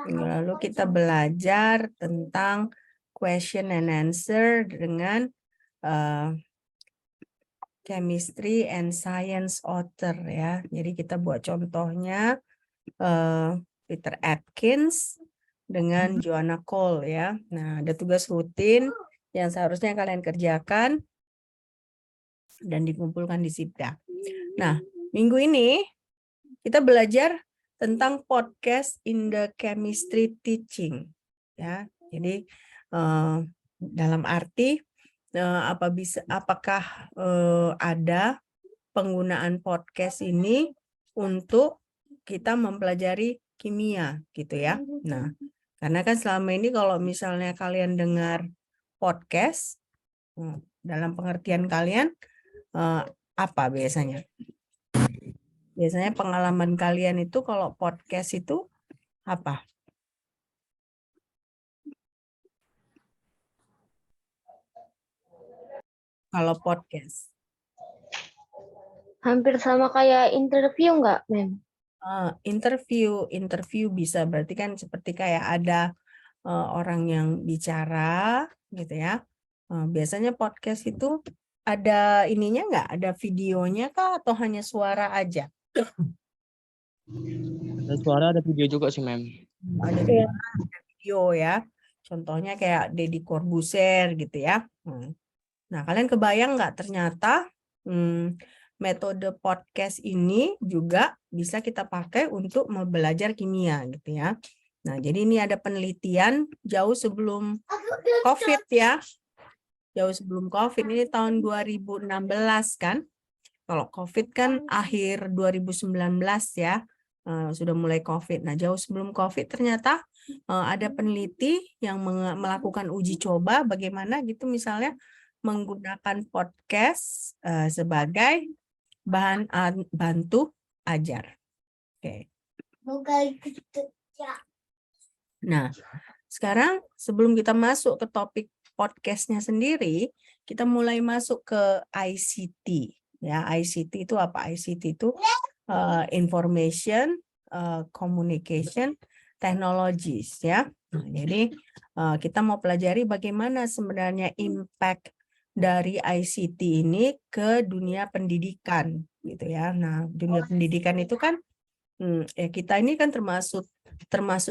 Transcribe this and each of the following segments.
Lalu kita belajar tentang question and answer dengan chemistry and science author ya. Jadi kita buat contohnya Peter Atkins dengan Joanna Cole ya. Nah, ada tugas rutin yang seharusnya kalian kerjakan dan dikumpulkan di Sibda. Nah, minggu ini kita belajar tentang podcast in the chemistry teaching ya. Jadi dalam arti apakah ada penggunaan podcast ini untuk kita mempelajari kimia gitu ya. Nah, karena kan selama ini kalau misalnya kalian dengar podcast dalam pengertian kalian apa biasanya? Biasanya pengalaman kalian itu kalau podcast itu apa? Kalau podcast. Hampir sama kayak interview nggak, Mem? Interview bisa berarti kan seperti kayak ada orang yang bicara gitu ya. Biasanya podcast itu ada ininya nggak? Ada videonya kah atau hanya suara aja? Ada suara, ada video juga sih, Mem. Ada video ya. Contohnya kayak Deddy Corbuzier gitu ya. Nah, kalian kebayang nggak ternyata metode podcast ini juga bisa kita pakai untuk belajar kimia gitu ya. Nah, jadi ini ada penelitian jauh sebelum COVID ya. Jauh sebelum COVID, ini tahun 2016 kan. Kalau COVID kan akhir 2019 ya. Sudah mulai COVID. Nah, jauh sebelum COVID ternyata ada peneliti yang melakukan uji coba bagaimana gitu misalnya menggunakan podcast sebagai bahan bantu ajar. Oke. Nah, sekarang sebelum kita masuk ke topik podcastnya sendiri, kita mulai masuk ke ICT. Ya, ICT itu apa? ICT itu Information Communication Technologies ya. Nah, jadi kita mau pelajari bagaimana sebenarnya impact dari ICT ini ke dunia pendidikan gitu ya. Nah, dunia pendidikan itu kan ya kita ini kan termasuk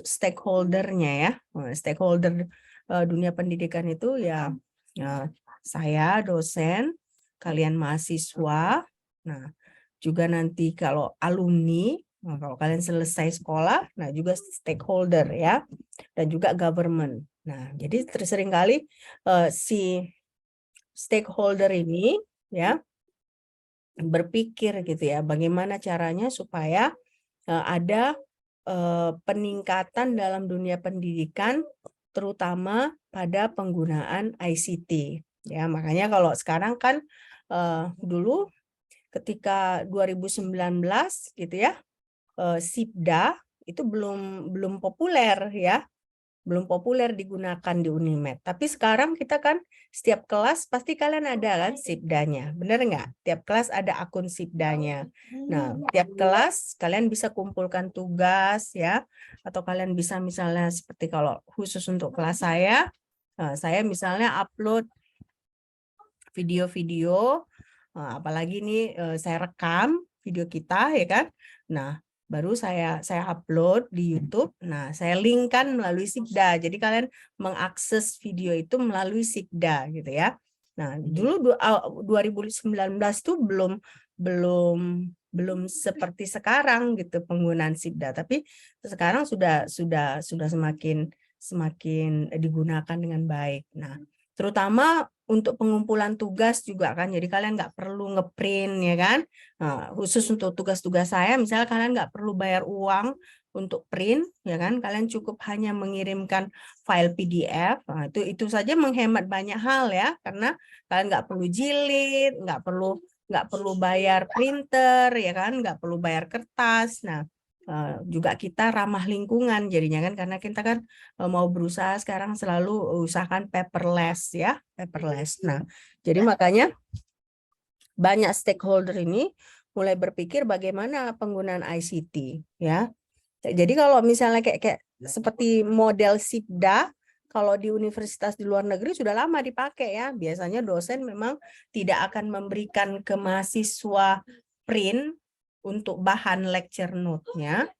stakeholdernya ya. Stakeholder dunia pendidikan itu ya saya dosen, kalian mahasiswa. Nah, juga nanti kalau alumni, kalau kalian selesai sekolah, nah juga stakeholder ya, dan juga government. Nah, jadi seringkali si stakeholder ini ya berpikir gitu ya, bagaimana caranya supaya ada peningkatan dalam dunia pendidikan, terutama pada penggunaan ICT. Ya, makanya kalau sekarang kan dulu ketika 2019 gitu ya, Sibda itu belum populer ya. Belum populer digunakan di Unimed. Tapi sekarang kita kan setiap kelas pasti kalian ada kan Sibdanya. Benar nggak? Tiap kelas ada akun Sibdanya. Nah, tiap kelas kalian bisa kumpulkan tugas ya. Atau kalian bisa misalnya seperti kalau khusus untuk kelas saya misalnya upload video-video, apalagi ini saya rekam video kita ya kan. Nah, baru saya upload di YouTube. Nah, saya linkkan melalui Sibda. Jadi kalian mengakses video itu melalui Sibda gitu ya. Nah, dulu 2019 tuh belum seperti sekarang gitu penggunaan Sibda, tapi sekarang sudah semakin digunakan dengan baik. Nah, terutama untuk pengumpulan tugas juga kan, jadi kalian nggak perlu ngeprint ya kan. Nah, khusus untuk tugas-tugas saya, misalnya kalian nggak perlu bayar uang untuk print ya kan, kalian cukup hanya mengirimkan file PDF. Nah, itu saja menghemat banyak hal ya, karena kalian nggak perlu jilid, nggak perlu bayar printer ya kan, nggak perlu bayar kertas. Nah, juga kita ramah lingkungan jadinya kan, karena kita kan mau berusaha sekarang selalu usahakan paperless ya, paperless. Nah, jadi makanya banyak stakeholder ini mulai berpikir bagaimana penggunaan ICT ya. Jadi kalau misalnya kayak seperti model SIPDA. Kalau di universitas di luar negeri sudah lama dipakai ya. Biasanya dosen memang tidak akan memberikan ke mahasiswa print untuk bahan lecture note-nya.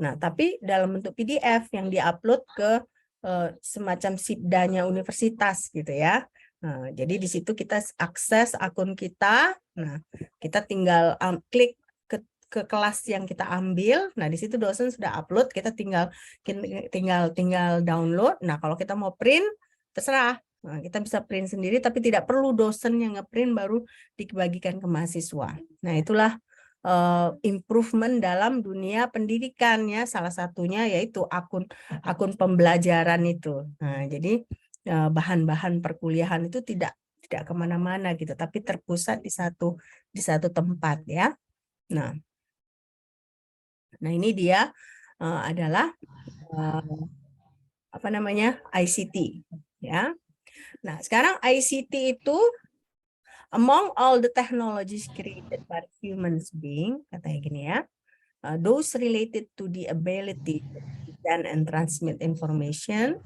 Nah, tapi dalam bentuk PDF yang diupload ke semacam SIPDA-nya universitas gitu ya. Nah, jadi di situ kita akses akun kita. Nah, kita tinggal klik ke kelas yang kita ambil. Nah, di situ dosen sudah upload, kita tinggal download. Nah, kalau kita mau print, terserah. Nah, kita bisa print sendiri, tapi tidak perlu dosen yang ngeprint baru dibagikan ke mahasiswa. Nah, itulah improvement dalam dunia pendidikan ya. Salah satunya yaitu akun pembelajaran itu. Nah, jadi bahan-bahan perkuliahan itu tidak kemana-mana gitu, tapi terpusat di satu tempat ya. Nah, ini dia adalah apa namanya ICT ya. Nah, sekarang ICT itu among all the technologies created by humans being, katanya gini ya, those related to the ability to present and transmit information,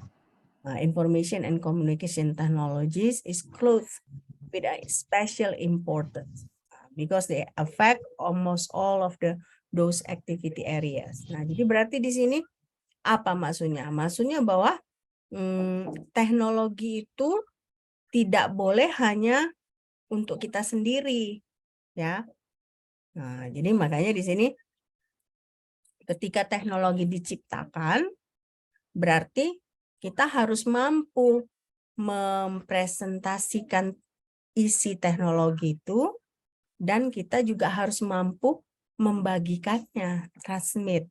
information and communication technologies is clothed with a special importance because they affect almost all of those activity areas. Nah, jadi berarti di sini apa maksudnya? Maksudnya bahwa teknologi itu tidak boleh hanya untuk kita sendiri, ya. Nah, jadi makanya di sini ketika teknologi diciptakan, berarti kita harus mampu mempresentasikan isi teknologi itu, dan kita juga harus mampu membagikannya, transmit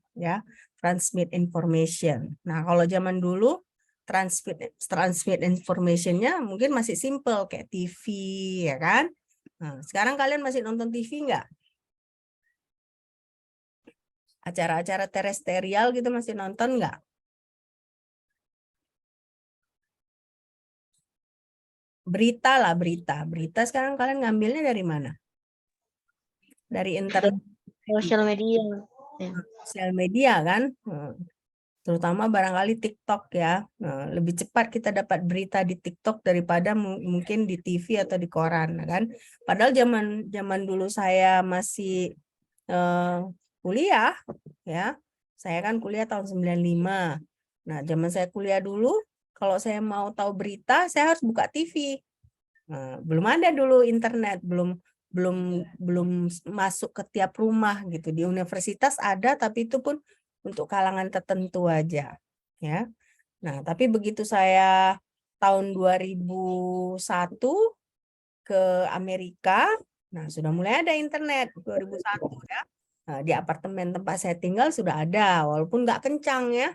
information. Nah, kalau zaman dulu transmit information-nya mungkin masih simple kayak TV ya kan. Nah, sekarang kalian masih nonton TV nggak? Acara-acara terestrial gitu masih nonton nggak? Berita lah, berita sekarang kalian ngambilnya dari mana? Dari internet, Sosial media. sosial media kan, terutama barangkali TikTok ya. Nah, lebih cepat kita dapat berita di TikTok daripada mungkin di TV atau di koran kan. Padahal zaman dulu saya masih kuliah ya, saya kan kuliah tahun 95. Nah, zaman saya kuliah dulu, kalau saya mau tahu berita saya harus buka TV. Nah, belum ada dulu internet, belum masuk ke tiap rumah gitu. Di universitas ada, tapi itu pun untuk kalangan tertentu aja ya. Nah, tapi begitu saya tahun 2001 ke Amerika, nah sudah mulai ada internet 2001 ya. Nah, di apartemen tempat saya tinggal sudah ada, walaupun nggak kencang ya.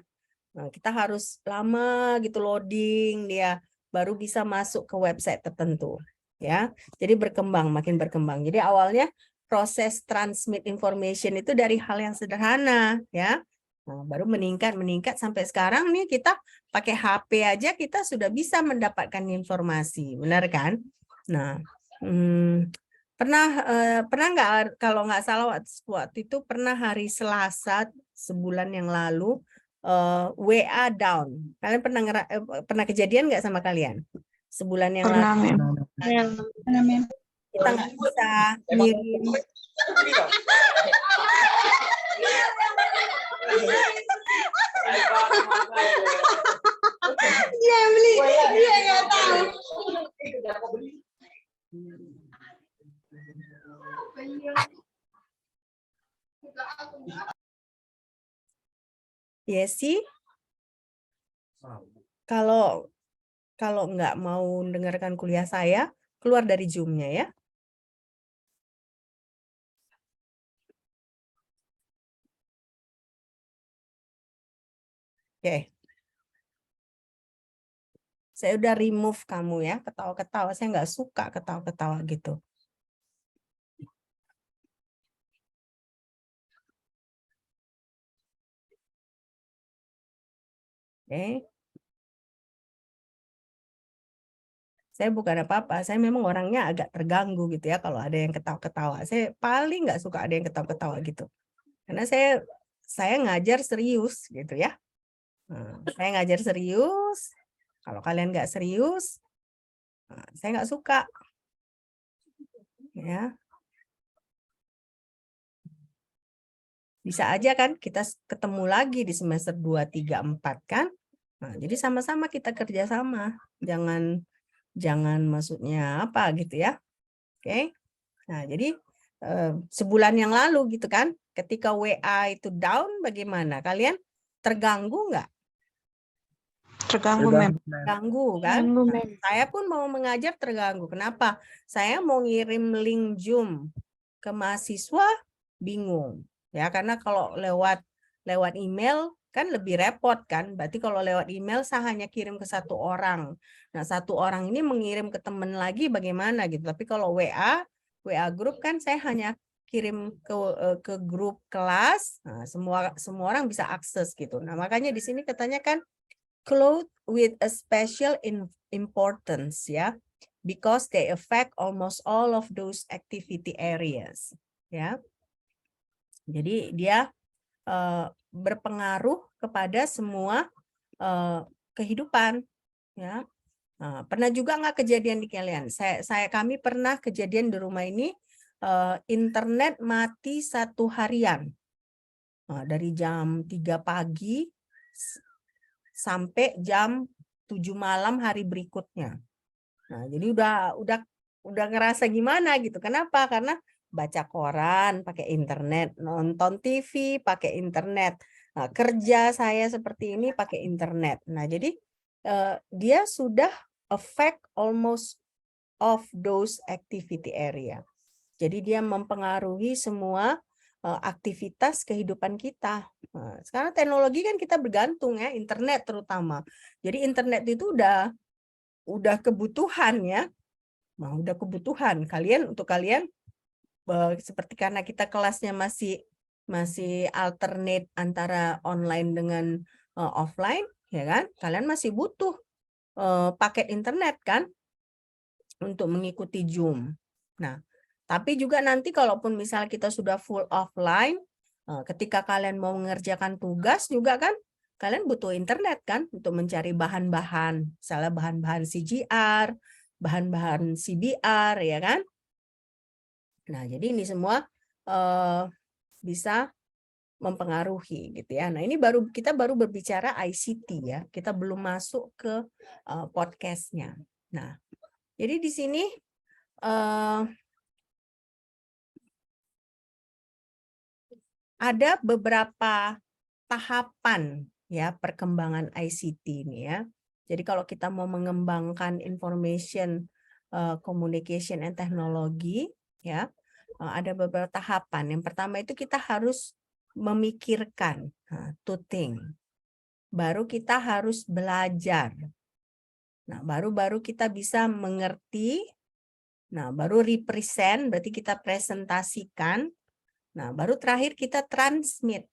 Nah, kita harus lama gitu loading dia baru bisa masuk ke website tertentu ya. Jadi makin berkembang. Jadi awalnya proses transmit information itu dari hal yang sederhana ya. Nah, baru meningkat sampai sekarang nih kita pakai HP aja kita sudah bisa mendapatkan informasi, benar kan? Nah, pernah nggak, kalau nggak salah waktu itu pernah hari Selasa sebulan yang lalu WA down. Kalian pernah kejadian nggak sama kalian? Sebulan yang lalu. Pernah, Mem. Kita nggak bisa ngirim. Dia beli, dia nggak tahu. Yesi, kalau nggak mau dengarkan kuliah saya, keluar dari Zoom-nya ya. Oke. Saya udah remove kamu ya, ketawa-ketawa. Saya nggak suka ketawa-ketawa gitu. Oke. Saya bukan apa-apa, saya memang orangnya agak terganggu gitu ya kalau ada yang ketawa-ketawa. Saya paling nggak suka ada yang ketawa-ketawa gitu. Karena saya ngajar serius gitu ya. Saya ngajar serius. Kalau kalian nggak serius, saya nggak suka. Ya. Bisa aja kan kita ketemu lagi di semester 2, 3, 4 kan. Nah, jadi sama-sama kita kerjasama. Jangan maksudnya apa gitu ya. Oke. Nah, jadi sebulan yang lalu gitu kan, ketika WA itu down bagaimana? Kalian terganggu nggak? Terganggu, Mem. Terganggu kan? Terganggu, Nah, Mem. saya pun mau mengajar terganggu. Kenapa? Saya mau ngirim link Zoom ke mahasiswa bingung. Ya, karena kalau lewat email kan lebih repot kan. Berarti kalau lewat email saya hanya kirim ke satu orang. Nah, satu orang ini mengirim ke teman lagi bagaimana gitu. Tapi kalau WA grup kan saya hanya kirim ke grup kelas. Nah, semua orang bisa akses gitu. Nah, makanya di sini katanya kan clothed with a special importance ya, because they affect almost all of those activity areas ya. Jadi dia berpengaruh kepada semua kehidupan ya. Pernah juga nggak kejadian di kalian? Kami pernah kejadian di rumah ini internet mati 1 harian. Dari jam 3 pagi sampai jam 7 malam hari berikutnya. Nah, jadi udah ngerasa gimana gitu. Kenapa? Karena baca koran pakai internet, nonton TV pakai internet. Nah, kerja saya seperti ini pakai internet. Nah, jadi dia sudah affect almost of those activity area. Jadi dia mempengaruhi semua aktivitas kehidupan kita. Nah, sekarang teknologi kan kita bergantung ya, internet terutama. Jadi internet itu udah kebutuhan ya. Nah, udah kebutuhan untuk kalian seperti karena kita kelasnya masih alternate antara online dengan offline ya kan? Kalian masih butuh paket internet kan untuk mengikuti Zoom. Nah, tapi juga nanti kalaupun misalnya kita sudah full offline, ketika kalian mau mengerjakan tugas juga kan, kalian butuh internet kan untuk mencari bahan-bahan, misalnya bahan-bahan CGR, bahan-bahan CBR, ya kan? Nah, jadi ini semua bisa mempengaruhi gitu ya. Nah, ini kita baru berbicara ICT ya. Kita belum masuk ke podcast-nya. Nah, jadi di sini ada beberapa tahapan ya perkembangan ICT ini ya. Jadi kalau kita mau mengembangkan information communication and technology ya, ada beberapa tahapan. Yang pertama itu kita harus memikirkan, to think. Baru kita harus belajar. Nah, baru kita bisa mengerti. Nah, baru represent, berarti kita presentasikan. Nah, baru terakhir kita transmit.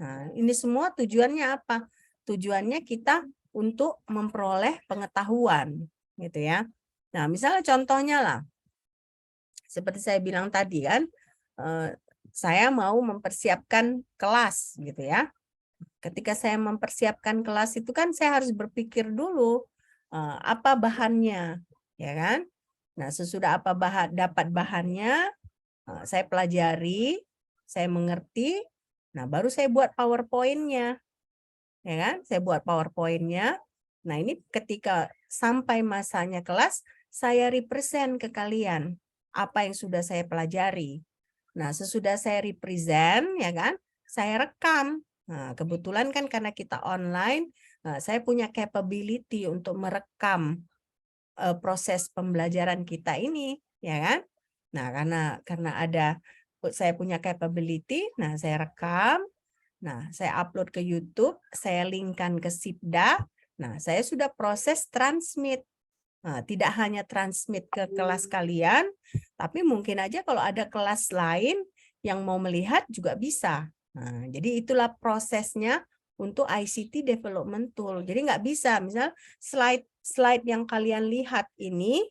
Nah, ini semua tujuannya apa? Tujuannya kita untuk memperoleh pengetahuan, gitu ya. Nah, misalnya contohnya lah, seperti saya bilang tadi kan, saya mau mempersiapkan kelas, gitu ya. Ketika saya mempersiapkan kelas itu kan saya harus berpikir dulu apa bahannya, ya kan? Nah, sesudah dapat bahannya, saya pelajari, saya mengerti. Nah, baru saya buat PowerPoint-nya. Ya kan? Saya buat PowerPoint-nya. Nah, ini ketika sampai masanya kelas, saya represent ke kalian apa yang sudah saya pelajari. Nah, sesudah saya represent, ya kan? Saya rekam. Nah, kebetulan kan karena kita online, saya punya capability untuk merekam proses pembelajaran kita ini, ya kan? Nah, karena saya punya capability, nah saya rekam, nah saya upload ke YouTube, saya linkkan ke Sipda, nah saya sudah proses transmit. Nah, tidak hanya transmit ke kelas kalian, tapi mungkin aja kalau ada kelas lain yang mau melihat juga bisa. Nah, jadi itulah prosesnya untuk ICT Development Tool. Jadi nggak bisa, misal slide yang kalian lihat ini,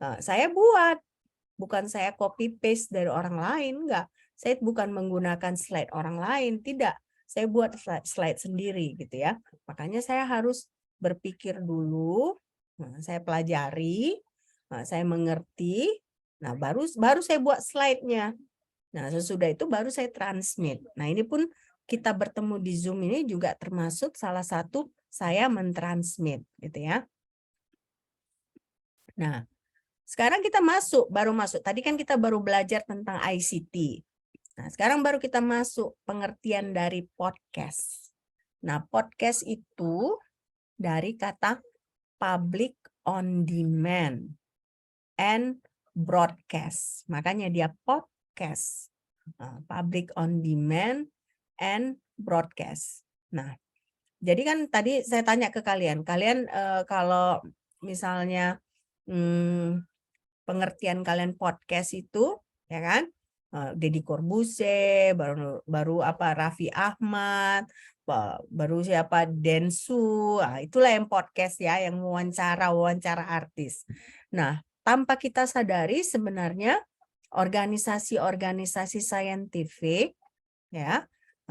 saya buat. Bukan saya copy paste dari orang lain, enggak. Saya bukan menggunakan slide orang lain, tidak. saya buat slide sendiri gitu ya. Makanya saya harus berpikir dulu, saya pelajari, saya mengerti, nah baru saya buat slide-nya. Nah, sesudah itu baru saya transmit. Nah, ini pun kita bertemu di Zoom ini juga termasuk salah satu saya mentransmit gitu ya. Nah, sekarang kita baru masuk. Tadi kan kita baru belajar tentang ICT. Nah, sekarang baru kita masuk pengertian dari podcast. Nah, podcast itu dari kata public on demand and broadcast. Makanya dia podcast. Public on demand and broadcast. Nah, jadi kan tadi saya tanya ke kalian kalau misalnya pengertian kalian podcast itu, ya kan? Deddy Corbuzier, baru apa Raffi Ahmad, baru siapa Densu, itulah yang podcast ya, yang wawancara artis. Nah, tanpa kita sadari sebenarnya organisasi-organisasi saintifik ya,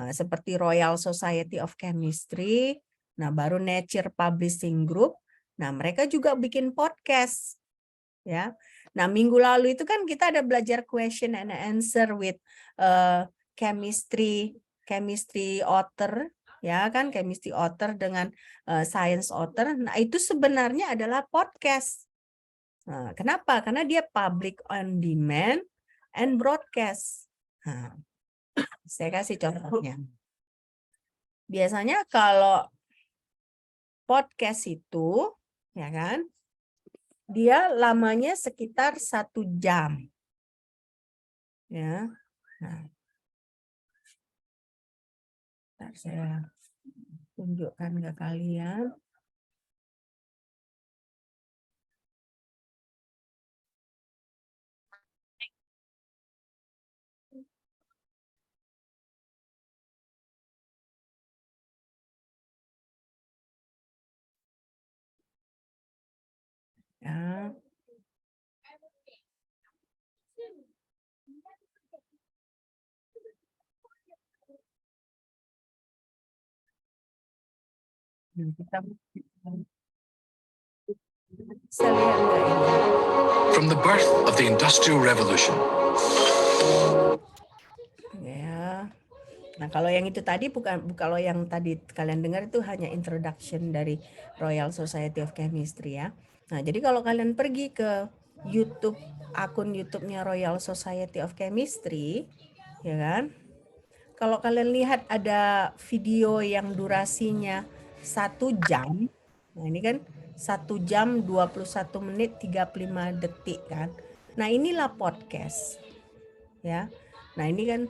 seperti Royal Society of Chemistry, nah baru Nature Publishing Group, nah mereka juga bikin podcast ya. Nah, minggu lalu itu kan kita ada belajar question and answer with chemistry author, ya kan, chemistry author dengan science author. Nah, itu sebenarnya adalah podcast. Nah, kenapa? Karena dia public on demand and broadcast. Nah, saya kasih contohnya. Biasanya kalau podcast itu, ya kan, dia lamanya sekitar 1 jam. Ya. Nah. Ntar saya tunjukkan ke kalian. Ya. Kita bisa lihat nggak ini? From the birth of the Industrial Revolution. Ya. Nah, kalau yang itu tadi kalau yang tadi kalian dengar itu hanya introduction dari Royal Society of Chemistry ya. Nah, jadi kalau kalian pergi ke YouTube, akun YouTube-nya Royal Society of Chemistry, ya kan? Kalau kalian lihat ada video yang durasinya 1 jam, nah ini kan 1 jam 21 menit 35 detik kan. Nah, inilah podcast. Ya. Nah, ini kan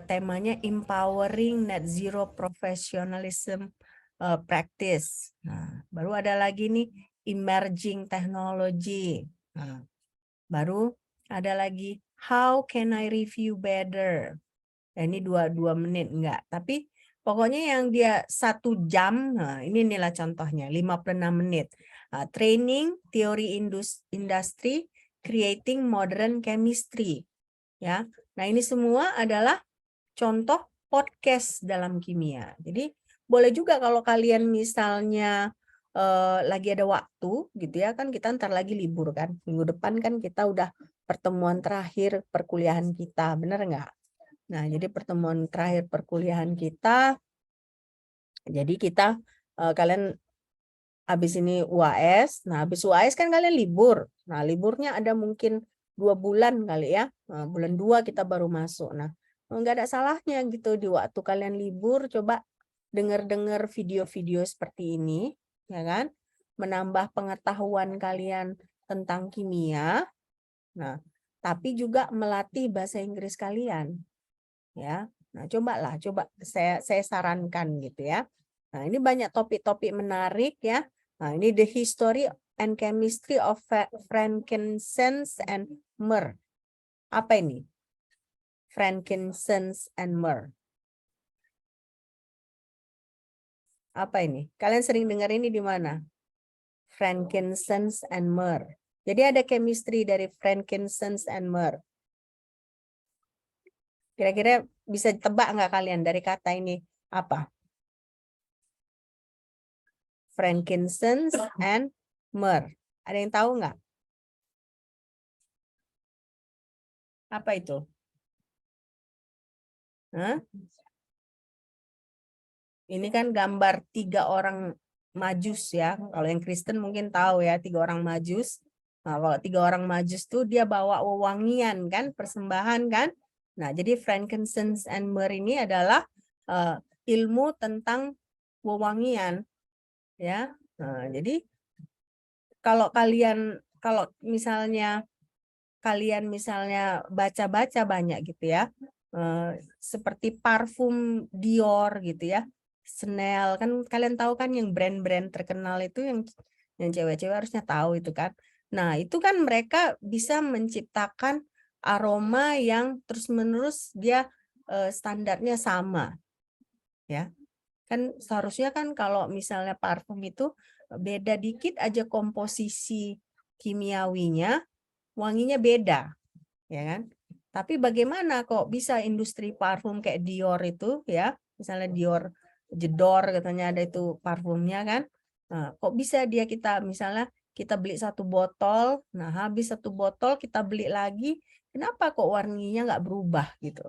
temanya empowering net zero professionalism practice. Nah, baru ada lagi nih emerging technology. Nah, baru ada lagi how can I review better. Nah, ini 2 menit enggak, tapi pokoknya yang dia 1 jam, nah ini inilah contohnya 56 menit. Training teori industri creating modern chemistry. Ya. Nah, ini semua adalah contoh podcast dalam kimia. Jadi boleh juga kalau kalian misalnya lagi ada waktu gitu ya, kan kita ntar lagi libur kan. Minggu depan kan kita udah pertemuan terakhir perkuliahan kita, bener nggak? Nah, jadi pertemuan terakhir perkuliahan kita, jadi kita kalian habis ini UAS, nah habis UAS kan kalian libur. Nah, liburnya ada mungkin 2 bulan kali ya. Nah, bulan 2 kita baru masuk. Nah, nggak ada salahnya gitu di waktu kalian libur, coba dengar-dengar video-video seperti ini, ya kan? Menambah pengetahuan kalian tentang kimia. Nah, tapi juga melatih bahasa Inggris kalian. Ya. Nah, coba saya sarankan gitu ya. Nah, ini banyak topik-topik menarik ya. Nah, ini the history and chemistry of frankincense and myrrh. Apa ini? Frankincense and myrrh. Apa ini? Kalian sering dengar ini di mana? Frankincense and myrrh. Jadi ada chemistry dari frankincense and myrrh. Kira-kira bisa tebak nggak kalian dari kata ini? Apa? Frankincense and myrrh. Ada yang tahu nggak? Apa itu? Hah? Ini kan gambar 3 orang majus ya. Kalau yang Kristen mungkin tahu ya, 3 orang majus. Nah, kalau 3 orang majus tuh dia bawa wewangian kan, persembahan kan. Nah, jadi frankincense and myrrh ini adalah ilmu tentang wewangian ya. Nah, jadi kalau misalnya kalian baca-baca banyak gitu ya, seperti parfum Dior gitu ya, Chanel, kan kalian tahu kan yang brand-brand terkenal itu yang cewek-cewek harusnya tahu itu kan. Nah, itu kan mereka bisa menciptakan aroma yang terus-menerus dia standarnya sama. Ya. Kan seharusnya kan kalau misalnya parfum itu beda dikit aja komposisi kimiawinya, wanginya beda, ya kan? Tapi bagaimana kok bisa industri parfum kayak Dior itu ya, misalnya Dior jedor katanya ada itu parfumnya kan. Nah, kok bisa kita misalnya kita beli 1 botol, nah habis 1 botol kita beli lagi, kenapa kok wanginya nggak berubah gitu?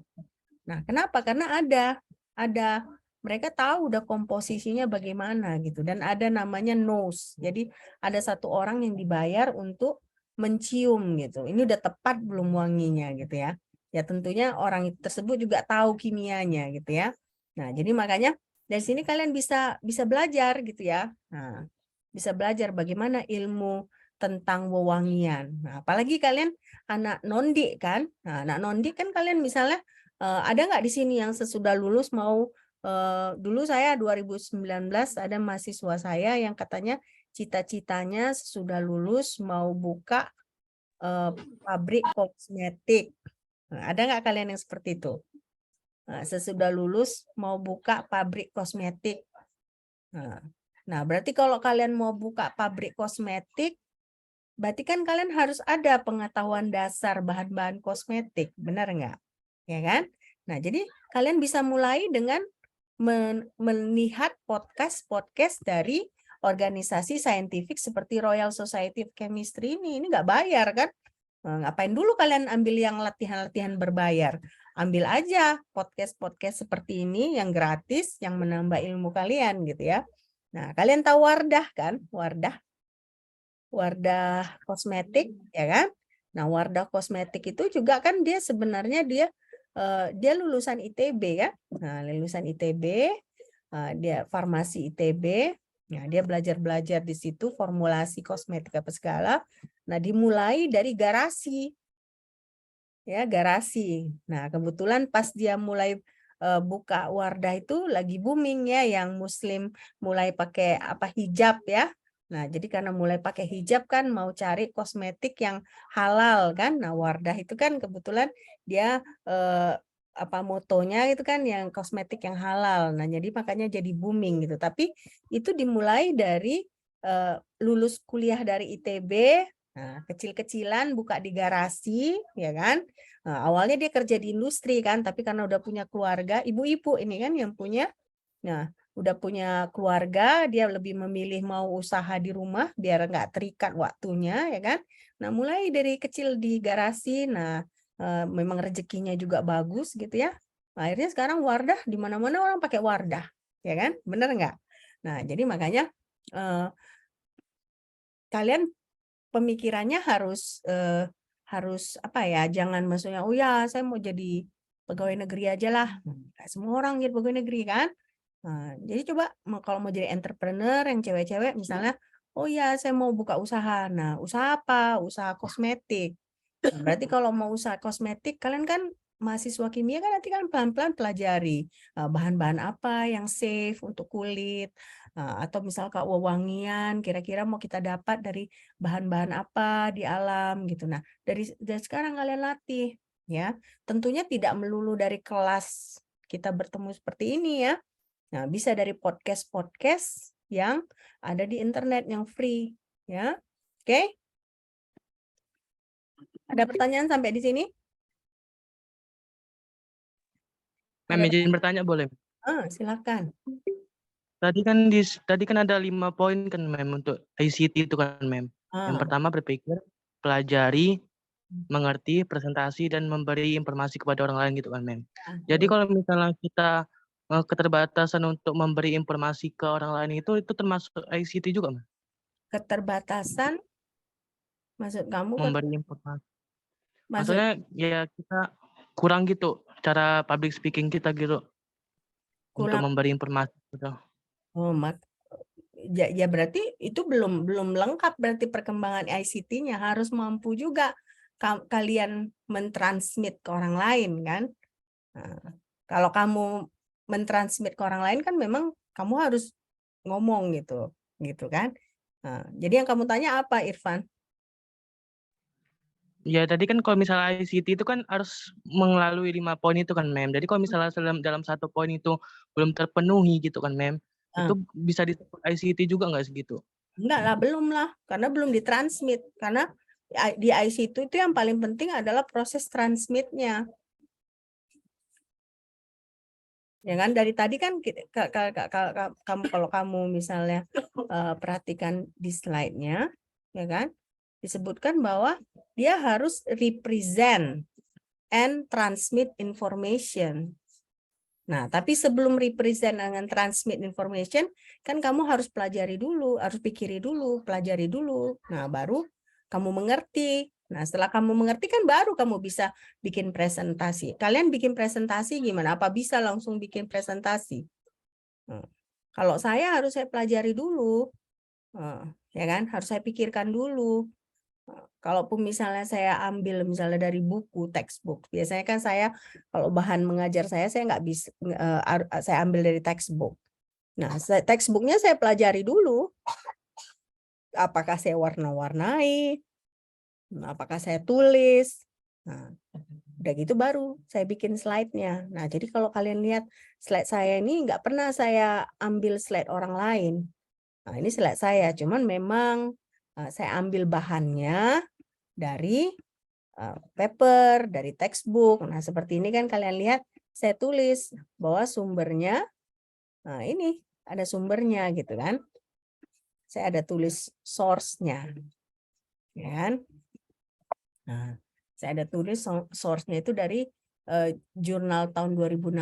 Nah, kenapa? Karena ada mereka tahu udah komposisinya bagaimana gitu, dan ada namanya nose. Jadi ada 1 orang yang dibayar untuk mencium gitu. Ini udah tepat belum wanginya gitu ya. Ya tentunya orang tersebut juga tahu kimianya gitu ya. Nah, jadi makanya dari sini kalian bisa belajar gitu ya. Nah, bisa belajar bagaimana ilmu tentang wewangian. Nah, apalagi kalian anak nondi kan. Nah, anak nondi kan kalian misalnya ada nggak di sini yang sesudah lulus mau dulu saya 2019 ada mahasiswa saya yang katanya cita-citanya sesudah lulus mau buka pabrik kosmetik. Nah, ada nggak kalian yang seperti itu? Nah, sesudah lulus mau buka pabrik kosmetik. Nah, berarti kalau kalian mau buka pabrik kosmetik, berarti kan kalian harus ada pengetahuan dasar bahan-bahan kosmetik, benar nggak? Ya kan? Nah, jadi kalian bisa mulai dengan melihat podcast dari organisasi saintifik seperti Royal Society of Chemistry ini nggak bayar kan? Ngapain dulu kalian ambil yang latihan-latihan berbayar? Ambil aja podcast-podcast seperti ini yang gratis, yang menambah ilmu kalian gitu ya. Nah, kalian tahu Wardah kan? Wardah kosmetik ya kan? Nah, Wardah kosmetik itu juga kan dia sebenarnya dia lulusan ITB ya. Nah, lulusan ITB, dia farmasi ITB. Nah, dia belajar di situ formulasi kosmetik apa segala. Nah, dimulai dari garasi. Ya, garasi. Nah, kebetulan pas dia mulai buka Wardah itu lagi booming ya, yang muslim mulai pakai hijab ya. Nah, jadi karena mulai pakai hijab kan mau cari kosmetik yang halal kan. Nah, Wardah itu kan kebetulan dia motonya itu kan yang kosmetik yang halal. Nah, jadi makanya jadi booming gitu. Tapi itu dimulai dari lulus kuliah dari ITB, nah, kecil-kecilan buka di garasi, ya kan? Nah, awalnya dia kerja di industri kan, tapi karena udah punya keluarga, ibu-ibu ini kan yang punya. Nah, udah punya keluarga, dia lebih memilih mau usaha di rumah biar nggak terikat waktunya, ya kan? Nah, mulai dari kecil di garasi, nah memang rezekinya juga bagus gitu ya. Akhirnya sekarang Wardah di mana-mana orang pakai Wardah, ya kan? Bener nggak? Nah, jadi makanya kalian pemikirannya harus apa ya, jangan maksudnya oh ya saya mau jadi pegawai negeri aja lah. Nggak semua orang jadi pegawai negeri kan. Nah, jadi coba kalau mau jadi entrepreneur yang cewek-cewek misalnya, oh ya saya mau buka usaha. Nah, usaha apa? Usaha kosmetik. Nah, berarti kalau mau usaha kosmetik, kalian kan mahasiswa kimia kan nanti kan pelan-pelan pelajari bahan-bahan apa yang safe untuk kulit, atau misal wewangian kira-kira mau kita dapat dari bahan-bahan apa di alam gitu. Nah, dari sekarang kalian latih ya. Tentunya tidak melulu dari kelas kita bertemu seperti ini ya. Nah, bisa dari podcast-podcast yang ada di internet yang free ya. Oke? Ada pertanyaan sampai di sini? Mem, izin bertanya boleh? Silakan. Tadi kan ada 5 poin kan mem untuk ICT itu kan mem. Yang pertama berpikir, pelajari, mengerti, presentasi dan memberi informasi kepada orang lain gitu kan mem. Jadi kalau misalnya kita keterbatasan untuk memberi informasi ke orang lain itu termasuk ICT juga mem. Keterbatasan, maksud kamu Memberi informasi. maksud Maksudnya ya kita kurang gitu cara public speaking kita gitu untuk kurang. memberi informasi gitu. Ya berarti itu belum lengkap, berarti perkembangan ICT-nya harus mampu juga kalian mentransmit ke orang lain kan. Nah, kalau kamu mentransmit ke orang lain kan memang kamu harus ngomong gitu kan. Nah, jadi yang kamu tanya apa, Irfan? Ya tadi kan kalau misalnya ICT itu kan harus melalui 5 poin itu kan mem. Jadi kalau misalnya dalam 1 poin itu belum terpenuhi gitu kan mem, itu bisa disebut ICT juga nggak segitu? Enggak lah, belum lah, karena belum ditransmit. Karena di ICT itu yang paling penting adalah proses transmitnya. Ya kan, dari tadi kan kalau kamu misalnya perhatikan di slide-nya, ya kan, disebutkan bahwa dia harus represent and transmit information. Nah, tapi sebelum represent dengan transmit information, kan kamu harus pelajari dulu, harus pikiri dulu, pelajari dulu. Nah, baru kamu mengerti. Nah, setelah kamu mengerti kan baru kamu bisa bikin presentasi. Kalian bikin presentasi gimana? Apa bisa langsung bikin presentasi? Kalau saya harus saya pelajari dulu. Ya kan? Harus saya pikirkan dulu. Kalaupun misalnya saya ambil misalnya dari buku textbook, biasanya kan saya kalau bahan mengajar saya nggak bisa, saya ambil dari textbook. Nah, textbooknya saya pelajari dulu, apakah saya warna-warnai, apakah saya tulis. Nah, udah gitu baru saya bikin slide-nya. Nah, jadi kalau kalian lihat slide saya ini nggak pernah saya ambil slide orang lain. Nah, ini slide saya, cuman memang saya ambil bahannya dari paper, dari textbook. Nah, seperti ini kan kalian lihat, saya tulis bahwa sumbernya, nah ini ada sumbernya gitu kan. Saya ada tulis source-nya. Ya kan? Nah, saya ada tulis source-nya itu dari jurnal tahun 2016,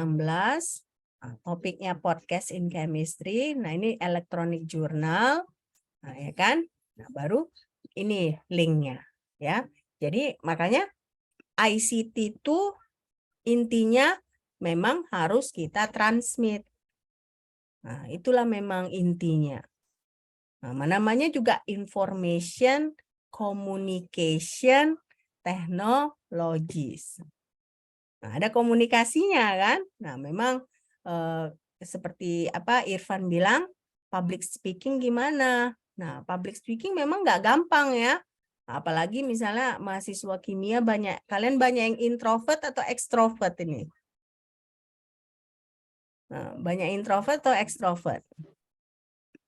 topiknya podcast in chemistry. Nah, ini electronic journal. Nah, ya kan? Nah, baru ini linknya, ya. Jadi makanya ICT itu intinya memang harus kita transmit. Nah, itulah memang intinya. Nah, namanya juga information communication technologies. Nah, ada komunikasinya kan? Nah, memang seperti apa Irfan bilang, public speaking gimana? Nah, public speaking memang nggak gampang ya. Apalagi misalnya mahasiswa kimia banyak, kalian banyak yang introvert atau ekstrovert ini? Nah, banyak introvert atau ekstrovert?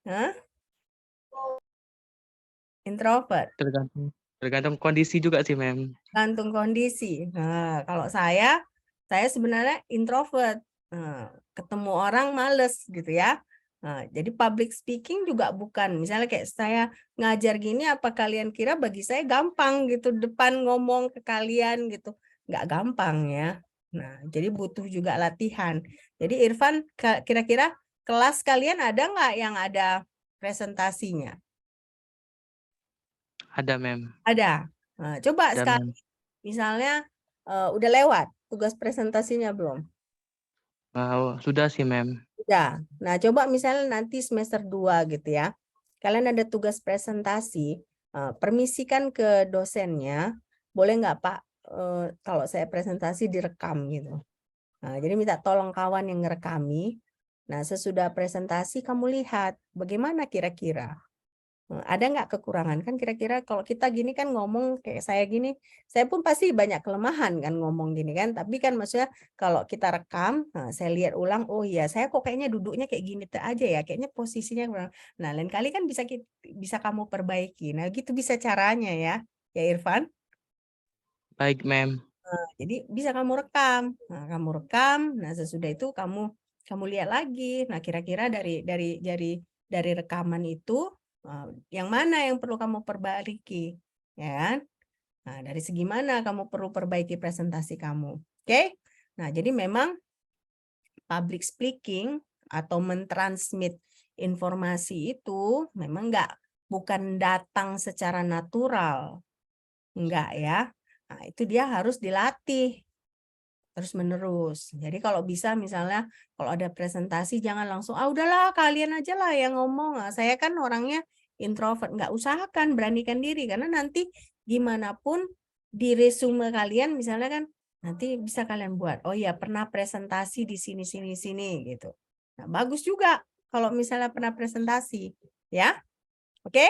Hah? Introvert. Tergantung kondisi juga sih mem. Gantung kondisi. Nah, kalau saya sebenarnya introvert. Nah, ketemu orang males gitu ya. Nah, jadi public speaking juga bukan. Misalnya kayak saya ngajar gini, apa kalian kira bagi saya gampang gitu depan ngomong ke kalian gitu? Nggak gampang ya. Nah, jadi butuh juga latihan. Jadi Irfan, kira-kira kelas kalian ada nggak yang ada presentasinya? Ada mem. Ada. Nah, coba Ada sekarang mem. misalnya udah lewat tugas presentasinya belum? Sudah sih mem. Udah. Nah, coba misalnya nanti semester 2 gitu ya. Kalian ada tugas presentasi, permisikan ke dosennya, boleh nggak Pak kalau saya presentasi direkam gitu. Nah, jadi minta tolong kawan yang ngerekami. Nah, sesudah presentasi kamu lihat bagaimana kira-kira. Ada nggak kekurangan? Kan kira-kira kalau kita gini kan ngomong kayak saya gini, saya pun pasti banyak kelemahan kan ngomong gini kan. Tapi kan maksudnya kalau kita rekam, saya lihat ulang, oh iya saya kok kayaknya duduknya kayak gini aja ya, kayaknya posisinya kurang. Nah, lain kali kan bisa kamu perbaiki. Nah, gitu bisa caranya ya Irfan. Baik mem. Jadi bisa kamu rekam. Nah, kamu rekam, nah sesudah itu kamu kamu lihat lagi. Nah, kira-kira dari rekaman itu yang mana yang perlu kamu perbaiki, ya kan? Nah, dari segi mana kamu perlu perbaiki presentasi kamu. Oke? Nah, jadi memang public speaking atau mentransmit informasi itu memang bukan datang secara natural. Enggak ya. Nah, itu dia harus dilatih terus menerus. Jadi kalau bisa misalnya kalau ada presentasi jangan langsung udahlah kalian aja lah yang ngomong. Nah, saya kan orangnya introvert, nggak usahakan beranikan diri karena nanti gimana pun di resume kalian misalnya kan nanti bisa kalian buat. Oh ya, pernah presentasi di sini gitu. Nah, bagus juga kalau misalnya pernah presentasi, ya. Oke?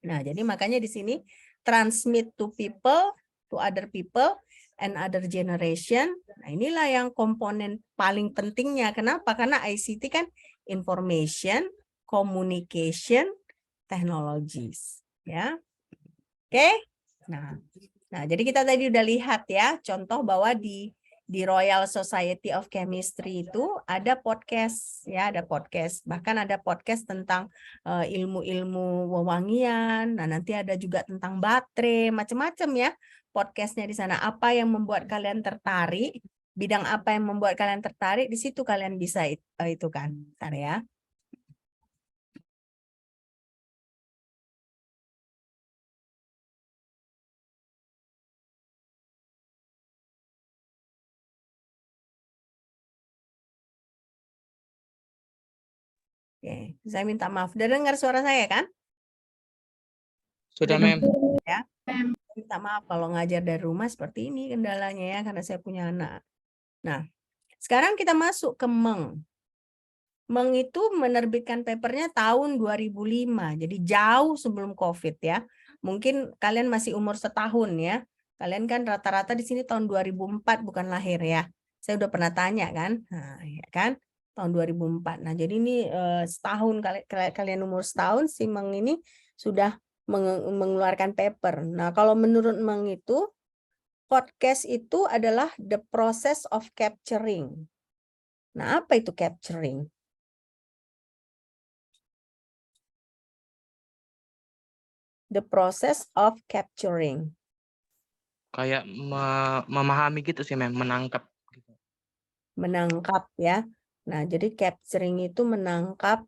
Nah, jadi makanya di sini transmit to people, to other people and other generation. Nah, inilah yang komponen paling pentingnya. Kenapa? Karena ICT kan information, communication, technologies, ya. Oke? Nah, jadi kita tadi udah lihat ya, contoh bahwa di Royal Society of Chemistry itu ada podcast, ya, ada podcast. Bahkan ada podcast tentang ilmu-ilmu wewangian. Nah, nanti ada juga tentang baterai, macam-macam ya podcastnya di sana. Apa yang membuat kalian tertarik? Bidang apa yang membuat kalian tertarik? Di situ kalian bisa itu kan, bentar ya. Oke, saya minta maaf. Udah dengar suara saya kan? Sudah, Mem. Ya. Minta maaf kalau ngajar dari rumah seperti ini kendalanya ya, karena saya punya anak. Nah, sekarang kita masuk ke Meng. Meng itu menerbitkan papernya tahun 2005, jadi jauh sebelum COVID ya. Mungkin kalian masih umur setahun ya. Kalian kan rata-rata di sini tahun 2004 bukan lahir ya. Saya udah pernah tanya kan, nah, ya kan, tahun 2004. Nah, jadi ini setahun kalian umur setahun, si Meng ini sudah mengeluarkan paper. Nah, kalau menurut Meng itu podcast itu adalah the process of capturing. Nah, apa itu capturing? The process of capturing. Kayak memahami gitu sih, Mem, menangkap. Menangkap ya. Nah, jadi capturing itu menangkap.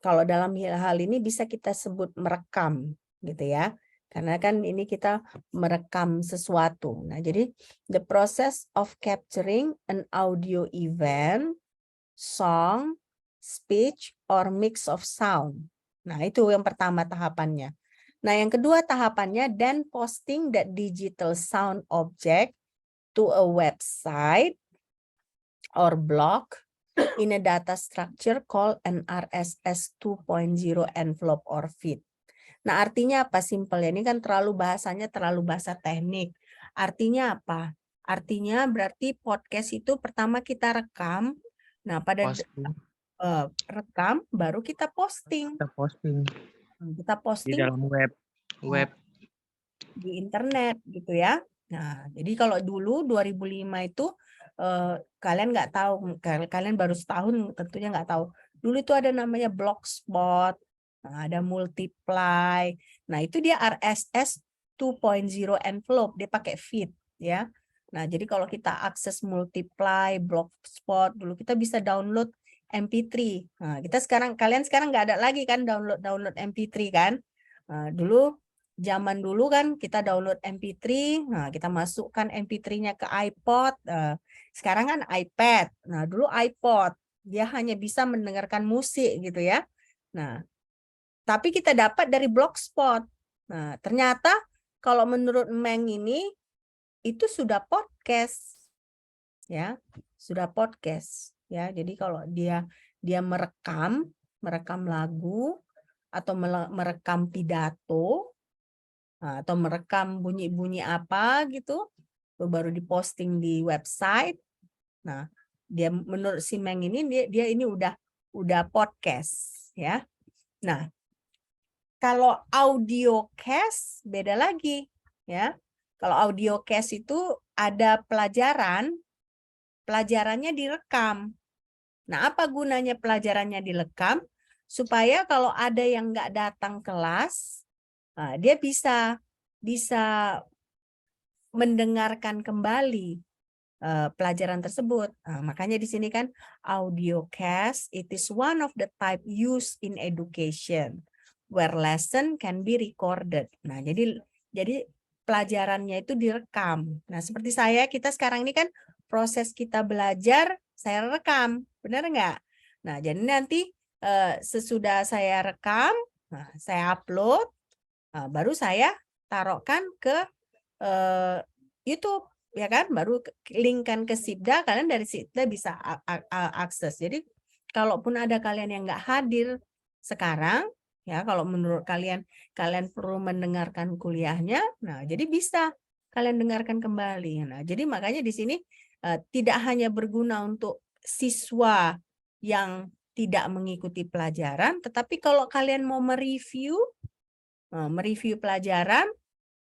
Kalau dalam hal ini bisa kita sebut merekam gitu ya. Karena kan ini kita merekam sesuatu. Nah, jadi the process of capturing an audio event, song, speech, or mix of sound. Nah, itu yang pertama tahapannya. Nah, yang kedua tahapannya, then posting that digital sound object to a website or blog in a data structure called an RSS 2.0 envelope or feed. Nah, artinya apa? Simpel ya. Ini kan bahasanya terlalu bahasa teknik. Artinya apa? Artinya berarti podcast itu pertama kita rekam. Nah, pada rekam baru kita posting. Kita posting di dalam web di internet gitu ya. Nah, jadi kalau dulu 2005 itu kalian nggak tahu, kalian baru setahun tentunya nggak tahu. Dulu itu ada namanya Blogspot, ada Multiply. Nah, itu dia RSS 2.0 envelope, dia pakai feed ya. Nah, jadi kalau kita akses Multiply, Blogspot, dulu kita bisa download MP3. Nah, kalian sekarang nggak ada lagi kan download MP3 kan? Nah, zaman dulu kan kita download MP3, nah kita masukkan MP3-nya ke iPod, sekarang kan iPad. Nah, dulu iPod, dia hanya bisa mendengarkan musik gitu ya. Nah, tapi kita dapat dari Blogspot. Nah, ternyata kalau menurut Meng ini itu sudah podcast. Ya, sudah podcast ya. Jadi kalau dia merekam lagu atau merekam pidato atau merekam bunyi-bunyi apa gitu, baru diposting di website. Nah, dia menurut si Meng ini dia ini udah podcast ya. Nah, kalau audiocast beda lagi ya. Kalau audiocast itu ada pelajaran pelajarannya direkam. Nah, apa gunanya pelajarannya direkam? Supaya kalau ada yang nggak datang kelas, dia bisa mendengarkan kembali pelajaran tersebut. Makanya di sini kan audiocast, it is one of the type used in education where lesson can be recorded. Nah, jadi pelajarannya itu direkam. Nah, seperti kita sekarang ini kan proses kita belajar, saya rekam, benar nggak? Nah, jadi nanti sesudah saya rekam, saya upload, baru saya taruhkan ke YouTube, ya kan? Baru linkkan ke Sibda, kalian dari Sibda bisa akses. Jadi, kalaupun ada kalian yang nggak hadir sekarang, ya, kalau menurut kalian perlu mendengarkan kuliahnya, nah, jadi bisa kalian dengarkan kembali. Nah, jadi makanya di sini tidak hanya berguna untuk siswa yang tidak mengikuti pelajaran, tetapi kalau kalian mau mereview pelajaran,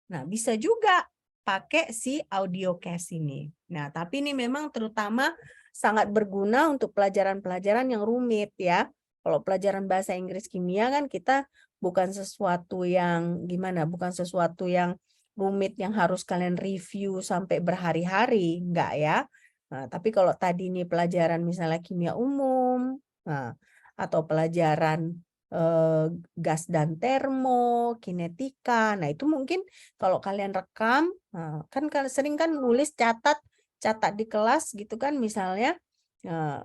nah bisa juga pakai si audiocast ini. Nah, tapi ini memang terutama sangat berguna untuk pelajaran-pelajaran yang rumit ya. Kalau pelajaran bahasa Inggris kimia kan kita bukan sesuatu yang gimana, bukan sesuatu yang rumit yang harus kalian review sampai berhari-hari, enggak ya. Nah, tapi kalau tadi ini pelajaran misalnya kimia umum, atau pelajaran gas dan termo, kinetika. Nah, itu mungkin kalau kalian rekam, kan sering kan nulis catat di kelas gitu kan, misalnya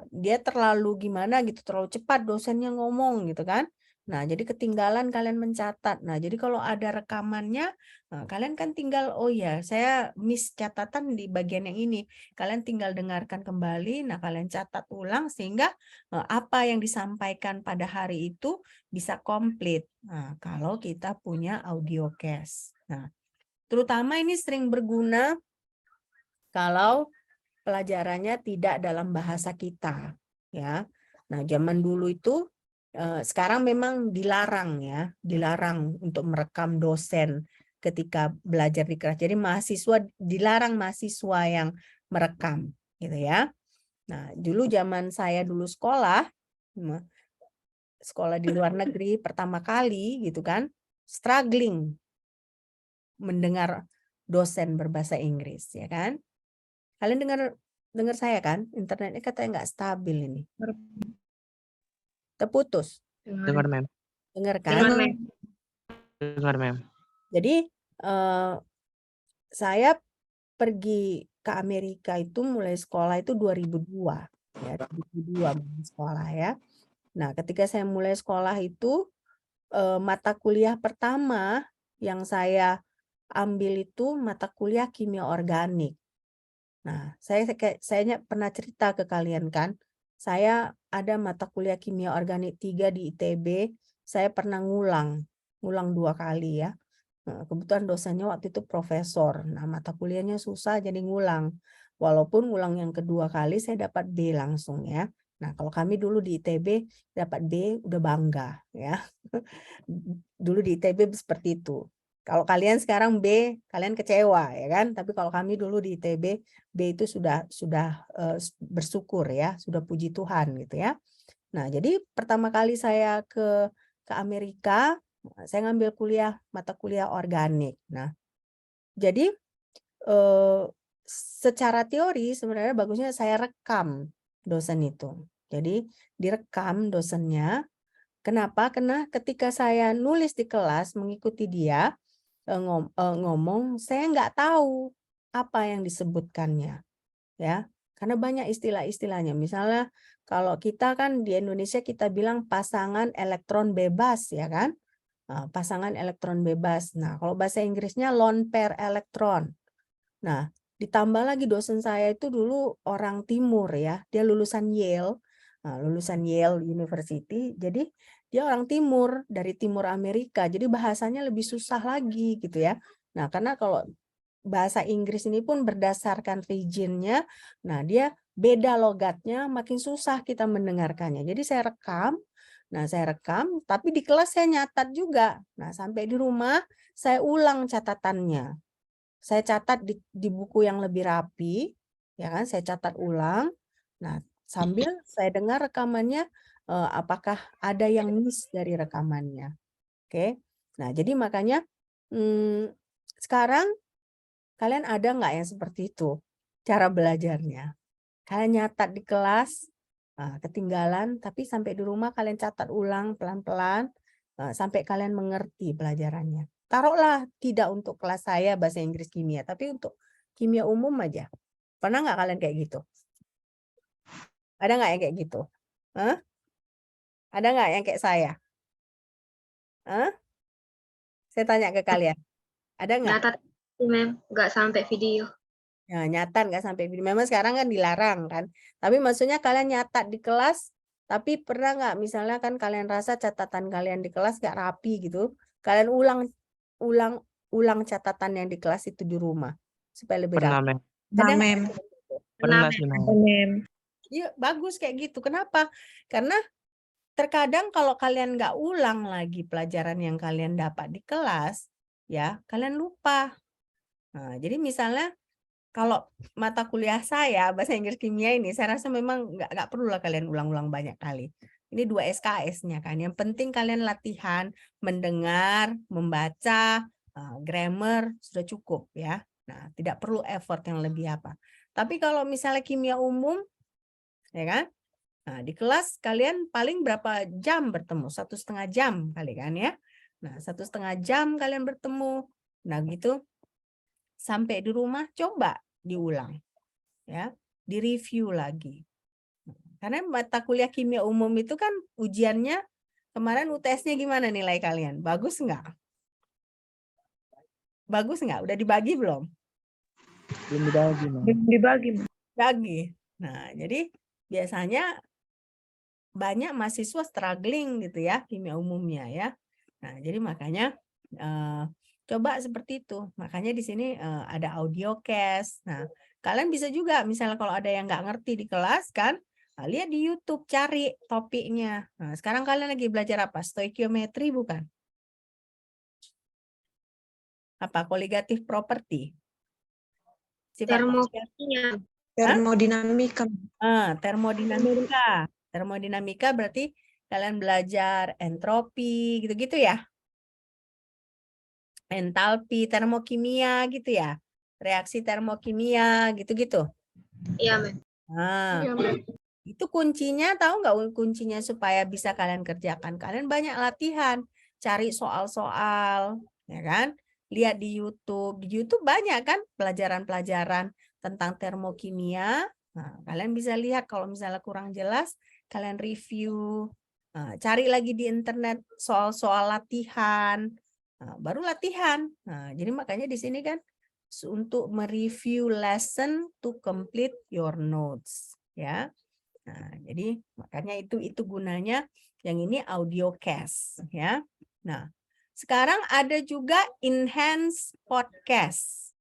dia terlalu gimana gitu, terlalu cepat dosennya ngomong gitu kan. Nah, jadi ketinggalan kalian mencatat. Nah, jadi kalau ada rekamannya, kalian kan tinggal, oh ya, saya miss catatan di bagian yang ini. Kalian tinggal dengarkan kembali, nah kalian catat ulang sehingga apa yang disampaikan pada hari itu bisa komplit. Nah, kalau kita punya audiocast. Nah, terutama ini sering berguna kalau pelajarannya tidak dalam bahasa kita, ya. Nah, zaman dulu itu sekarang memang dilarang ya, dilarang untuk merekam dosen ketika belajar di kelas. Jadi dilarang mahasiswa yang merekam, gitu ya. Nah, dulu zaman saya dulu sekolah di luar negeri pertama kali gitu kan, struggling mendengar dosen berbahasa Inggris, ya kan? Kalian dengar saya kan? Internetnya katanya nggak stabil ini. Terputus. Dengar, Mem. Dengar kan? Dengar, Mem. Jadi saya pergi ke Amerika itu mulai sekolah itu 2002, ya 2002 mulai sekolah ya. Nah, ketika saya mulai sekolah itu mata kuliah pertama yang saya ambil itu mata kuliah kimia organik. Nah, saya pernah cerita ke kalian kan, saya ada mata kuliah kimia organik 3 di ITB, saya pernah ngulang 2 kali ya. Kebetulan dosennya waktu itu profesor. Nah, mata kuliahnya susah jadi ngulang. Walaupun ngulang yang kedua kali saya dapat B langsung ya. Nah, kalau kami dulu di ITB dapat B udah bangga ya. Dulu di ITB seperti itu. Kalau kalian sekarang B, kalian kecewa ya kan? Tapi kalau kami dulu di ITB, B itu sudah bersyukur ya, sudah puji Tuhan gitu ya. Nah, jadi pertama kali saya ke Amerika, saya ngambil mata kuliah organik. Nah, jadi secara teori sebenarnya bagusnya saya rekam dosen itu. Jadi direkam dosennya. Kenapa? Karena ketika saya nulis di kelas mengikuti dia ngomong, saya nggak tahu apa yang disebutkannya, ya. Karena banyak istilah-istilahnya. Misalnya kalau kita kan di Indonesia kita bilang pasangan elektron bebas, ya kan? Pasangan elektron bebas. Nah, kalau bahasa Inggrisnya lone pair elektron. Nah, ditambah lagi dosen saya itu dulu orang timur ya, dia lulusan Yale University. Jadi dia orang timur, dari timur Amerika. Jadi bahasanya lebih susah lagi gitu ya. Nah, karena kalau bahasa Inggris ini pun berdasarkan regionnya, nah dia beda logatnya, makin susah kita mendengarkannya. Jadi saya rekam, tapi di kelas saya nyatat juga. Nah, sampai di rumah saya ulang catatannya. Saya catat di buku yang lebih rapi, ya kan? Saya catat ulang. Nah, sambil saya dengar rekamannya, apakah ada yang miss dari rekamannya. Oke. Nah, jadi makanya sekarang kalian ada nggak yang seperti itu cara belajarnya? Kalian nyatat di kelas, ketinggalan, tapi sampai di rumah kalian catat ulang pelan-pelan sampai kalian mengerti pelajarannya. Taruhlah tidak untuk kelas saya bahasa Inggris kimia, tapi untuk kimia umum aja. Pernah nggak kalian kayak gitu? Ada nggak yang kayak gitu? Hah? Ada nggak yang kayak saya? Hah? Saya tanya ke kalian. Ada nggak? Nyatat, Mem, nggak sampai video. Ya, nyatat nggak sampai video. Memang sekarang kan dilarang kan. Tapi maksudnya kalian nyatat di kelas, tapi pernah nggak misalnya kan kalian rasa catatan kalian di kelas nggak rapi gitu, kalian ulang catatan yang di kelas itu di rumah supaya lebih Pernah, rapi. Mem. Ada nggak Mem. yang kayak gitu? Pernah sih, Mem. Mem. Iya, bagus kayak gitu. Kenapa? Karena terkadang kalau kalian nggak ulang lagi pelajaran yang kalian dapat di kelas, ya kalian lupa. Nah, jadi misalnya kalau mata kuliah saya bahasa Inggris kimia ini, saya rasa memang nggak perlu lah kalian ulang-ulang banyak kali. Ini 2 SKS-nya kan. Yang penting kalian latihan mendengar, membaca, grammar sudah cukup ya. Nah, tidak perlu effort yang lebih apa. Tapi kalau misalnya kimia umum, ya kan? Nah, di kelas kalian paling berapa jam bertemu? 1,5 jam kali kan ya. Nah, 1,5 jam kalian bertemu. Nah, gitu. Sampai di rumah coba diulang. Ya, direview lagi. Karena mata kuliah kimia umum itu kan ujiannya kemarin UTS-nya gimana nilai kalian? Bagus nggak? Bagus nggak? Udah dibagi belum? Belum dibagi, Mem. Belum dibagi. Bagi. Nah, jadi biasanya banyak mahasiswa struggling gitu ya kimia umumnya ya. Nah, jadi makanya coba seperti itu. Makanya di sini ada audio cast. Nah, kalian bisa juga misalnya kalau ada yang nggak ngerti di kelas kan, lihat di YouTube, cari topiknya. Nah, sekarang kalian lagi belajar apa? Stoikiometri bukan? Apa? Koligatif property? Sifat Termokimia. Termodinamika. termodinamika. Termodinamika berarti kalian belajar entropi gitu-gitu ya. Entalpi, termokimia gitu ya. Reaksi termokimia gitu-gitu. Iya, Mem. Nah, itu kuncinya, tahu nggak kuncinya supaya bisa kalian kerjakan? Kalian banyak latihan, cari soal-soal, ya kan? Lihat di YouTube. Di YouTube banyak kan pelajaran-pelajaran tentang termokimia. Nah, kalian bisa lihat kalau misalnya kurang jelas, kalian review. Nah, cari lagi di internet soal-soal latihan. Nah, baru latihan. Nah, jadi makanya di sini kan untuk mereview lesson to complete your notes, ya. Nah, jadi makanya itu gunanya yang ini audio cast, ya. Nah, sekarang ada juga enhance podcast.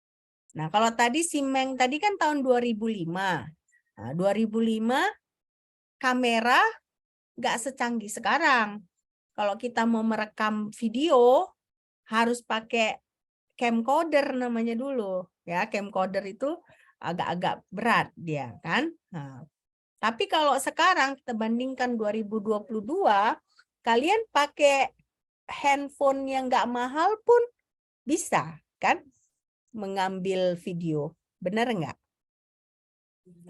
Nah, kalau tadi si Meng tadi kan tahun 2005. Nah, 2005 kamera nggak secanggih sekarang. Kalau kita mau merekam video harus pakai camcorder namanya dulu, ya. Camcorder itu agak-agak berat dia kan. Nah, tapi kalau sekarang kita bandingkan 2022, kalian pakai handphone yang nggak mahal pun bisa kan mengambil video. Benar nggak?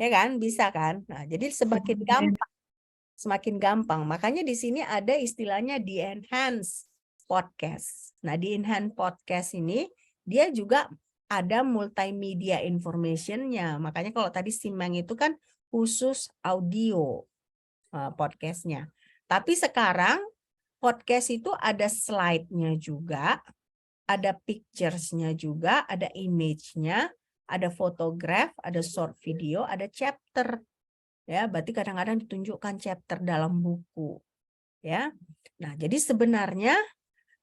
Ya kan? Bisa kan? Nah, jadi semakin gampang. Semakin gampang. Makanya di sini ada istilahnya di enhance podcast. Nah, di enhance podcast ini dia juga ada multimedia information-nya. Makanya kalau tadi Simang itu kan khusus audio podcastnya. Tapi sekarang podcast itu ada slide-nya juga, ada pictures-nya juga, ada image-nya, ada photograph, ada short video, ada chapter. Ya, berarti kadang-kadang ditunjukkan chapter dalam buku. Ya. Nah, jadi sebenarnya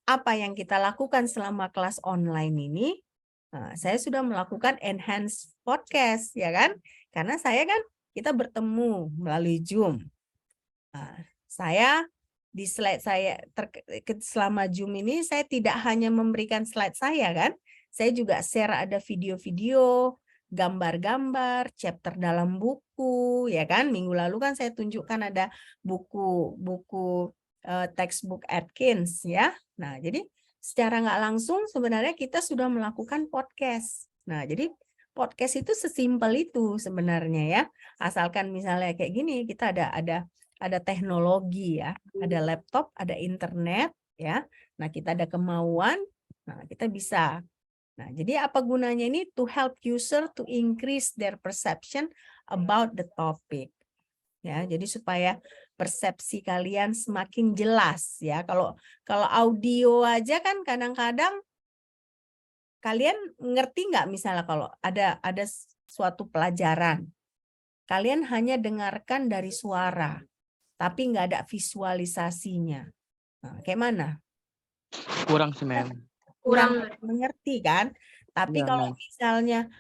apa yang kita lakukan selama kelas online ini, saya sudah melakukan enhance podcast, ya kan? Karena saya kan kita bertemu melalui Zoom. Saya di slide saya selama Zoom ini saya tidak hanya memberikan slide saya kan, saya juga share ada video-video gambar-gambar, chapter dalam buku, ya kan? Minggu lalu kan saya tunjukkan ada buku textbook Atkins, ya. Nah, jadi secara nggak langsung sebenarnya kita sudah melakukan podcast. Nah, jadi podcast itu sesimpel itu sebenarnya ya. Asalkan misalnya kayak gini, kita ada teknologi ya, ada laptop, ada internet ya. Nah, kita ada kemauan, nah kita bisa. Nah, jadi apa gunanya ini? To help user to increase their perception about the topic. Ya, jadi supaya persepsi kalian semakin jelas ya. Kalau audio aja kan kadang-kadang kalian ngerti nggak, misalnya kalau ada suatu pelajaran, kalian hanya dengarkan dari suara, tapi nggak ada visualisasinya. Nah, kayak mana? Kurang sih, Mem. Kurang mengerti kan? Tapi Iya, kalau Mem. misalnya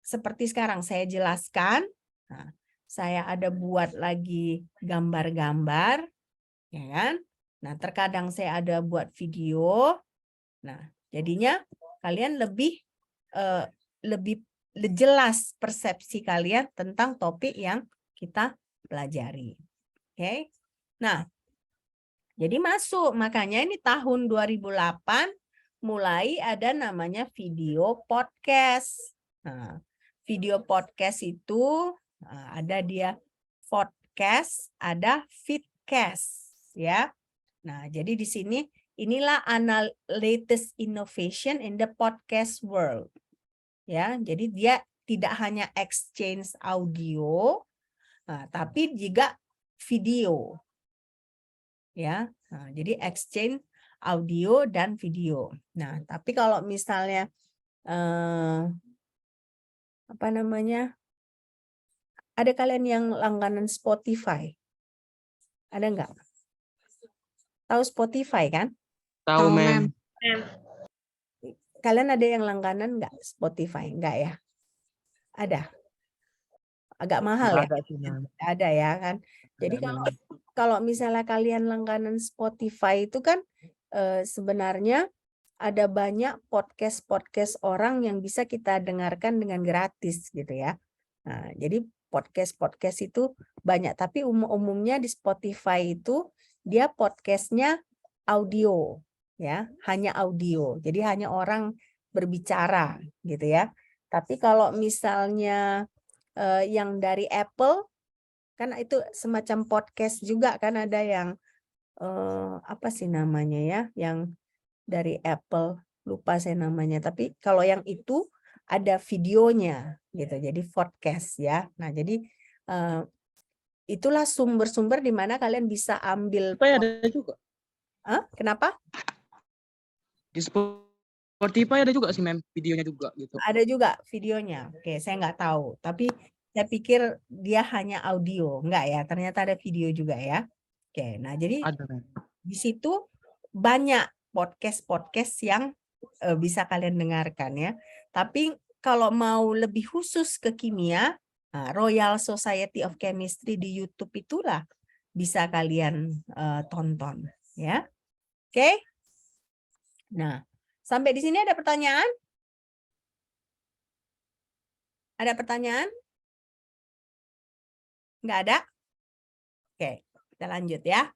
seperti sekarang saya jelaskan, nah, saya ada buat lagi gambar-gambar, ya kan? Nah, terkadang saya ada buat video. Nah, jadinya kalian lebih jelas persepsi kalian tentang topik yang kita pelajari. Oke. Nah, jadi masuk, makanya ini tahun 2008 mulai ada namanya video podcast. Nah, video podcast itu ada dia podcast, ada vidcast ya. Nah, jadi di sini inilah latest innovation in the podcast world. Ya, jadi dia tidak hanya exchange audio, tapi juga video. Ya, nah, jadi exchange audio dan video. Nah, tapi kalau misalnya apa namanya? Ada kalian yang langganan Spotify? Ada nggak? Tahu Spotify kan? Tahu, Tahu, Mem. Mem. Kalian ada yang langganan nggak Spotify? Nggak ya? Ada. Agak mahal ya? Ada sih, Mem. Ada ya kan? Jadi Ada, Mem. kalau misalnya kalian langganan Spotify itu kan sebenarnya ada banyak podcast orang yang bisa kita dengarkan dengan gratis gitu ya. Nah, jadi podcast itu banyak, tapi umumnya di Spotify itu dia podcastnya audio ya, hanya audio. Jadi hanya orang berbicara gitu ya. Tapi kalau misalnya yang dari Apple kan itu semacam podcast juga kan, ada yang apa sih namanya ya, yang dari Apple, lupa saya namanya, tapi kalau yang itu ada videonya gitu, jadi podcast ya. Nah, jadi itulah sumber-sumber di mana kalian bisa ambil. Spotify ada juga. Kenapa? Di Spotify ada juga sih, Mem, videonya juga gitu. Ada juga videonya. Oke, saya nggak tahu, tapi saya pikir dia hanya audio, enggak ya? Ternyata ada video juga ya. Oke, nah jadi Ada, Mem. di situ banyak podcast yang bisa kalian dengarkan ya. Tapi kalau mau lebih khusus ke kimia, Royal Society of Chemistry di YouTube itulah bisa kalian tonton ya. Oke. Nah, sampai di sini ada pertanyaan? Ada pertanyaan? Nggak ada? Oke, kita lanjut ya.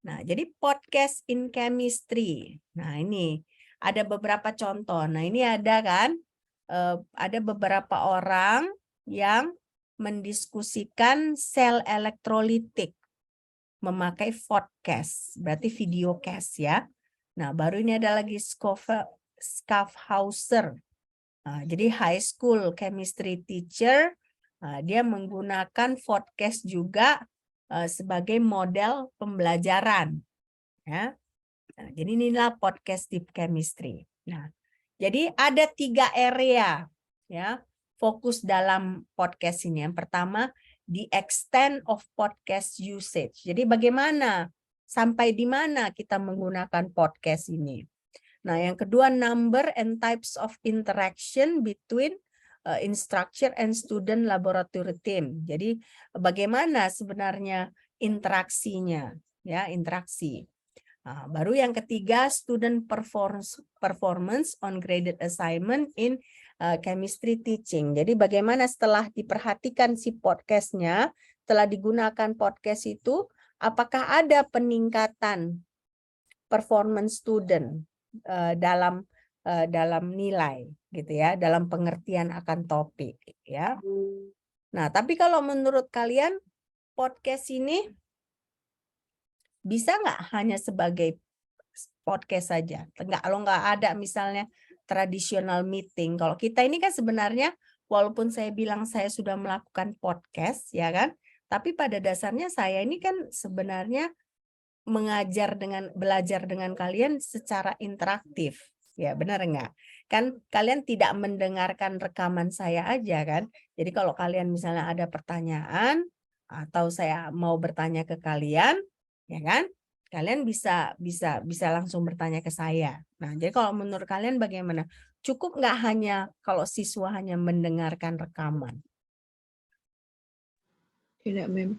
Nah, jadi podcast in chemistry. Nah, ini ada beberapa contoh. Nah, ini ada kan, ada beberapa orang yang mendiskusikan sel elektrolitik memakai podcast, berarti videocast ya. Nah, baru ini ada lagi Schaffhauser. Nah, jadi high school chemistry teacher, dia menggunakan podcast juga sebagai model pembelajaran. Ya. Nah, jadi inilah podcast di chemistry. Nah, jadi ada 3 area ya fokus dalam podcast ini. Yang pertama, the extent of podcast usage. Jadi bagaimana, sampai di mana kita menggunakan podcast ini. Nah, yang kedua, number and types of interaction between instructor and student laboratory team. Jadi bagaimana sebenarnya interaksinya, ya, interaksi. Nah, baru yang ketiga, student performance on graded assignment in chemistry teaching. Jadi bagaimana setelah diperhatikan si podcastnya, setelah digunakan podcast itu, apakah ada peningkatan performance student dalam nilai gitu ya, dalam pengertian akan topik ya. Nah, tapi kalau menurut kalian podcast ini bisa nggak hanya sebagai podcast saja? Kalau nggak ada misalnya traditional meeting. Kalau kita ini kan sebenarnya walaupun saya bilang saya sudah melakukan podcast ya kan, tapi pada dasarnya saya ini kan sebenarnya belajar dengan kalian secara interaktif. Ya, benar enggak? Kan kalian tidak mendengarkan rekaman saya aja kan. Jadi kalau kalian misalnya ada pertanyaan atau saya mau bertanya ke kalian, ya kan? Kalian bisa langsung bertanya ke saya. Nah, jadi kalau menurut kalian bagaimana? Cukup nggak hanya kalau siswa hanya mendengarkan rekaman? Tidak, Mem.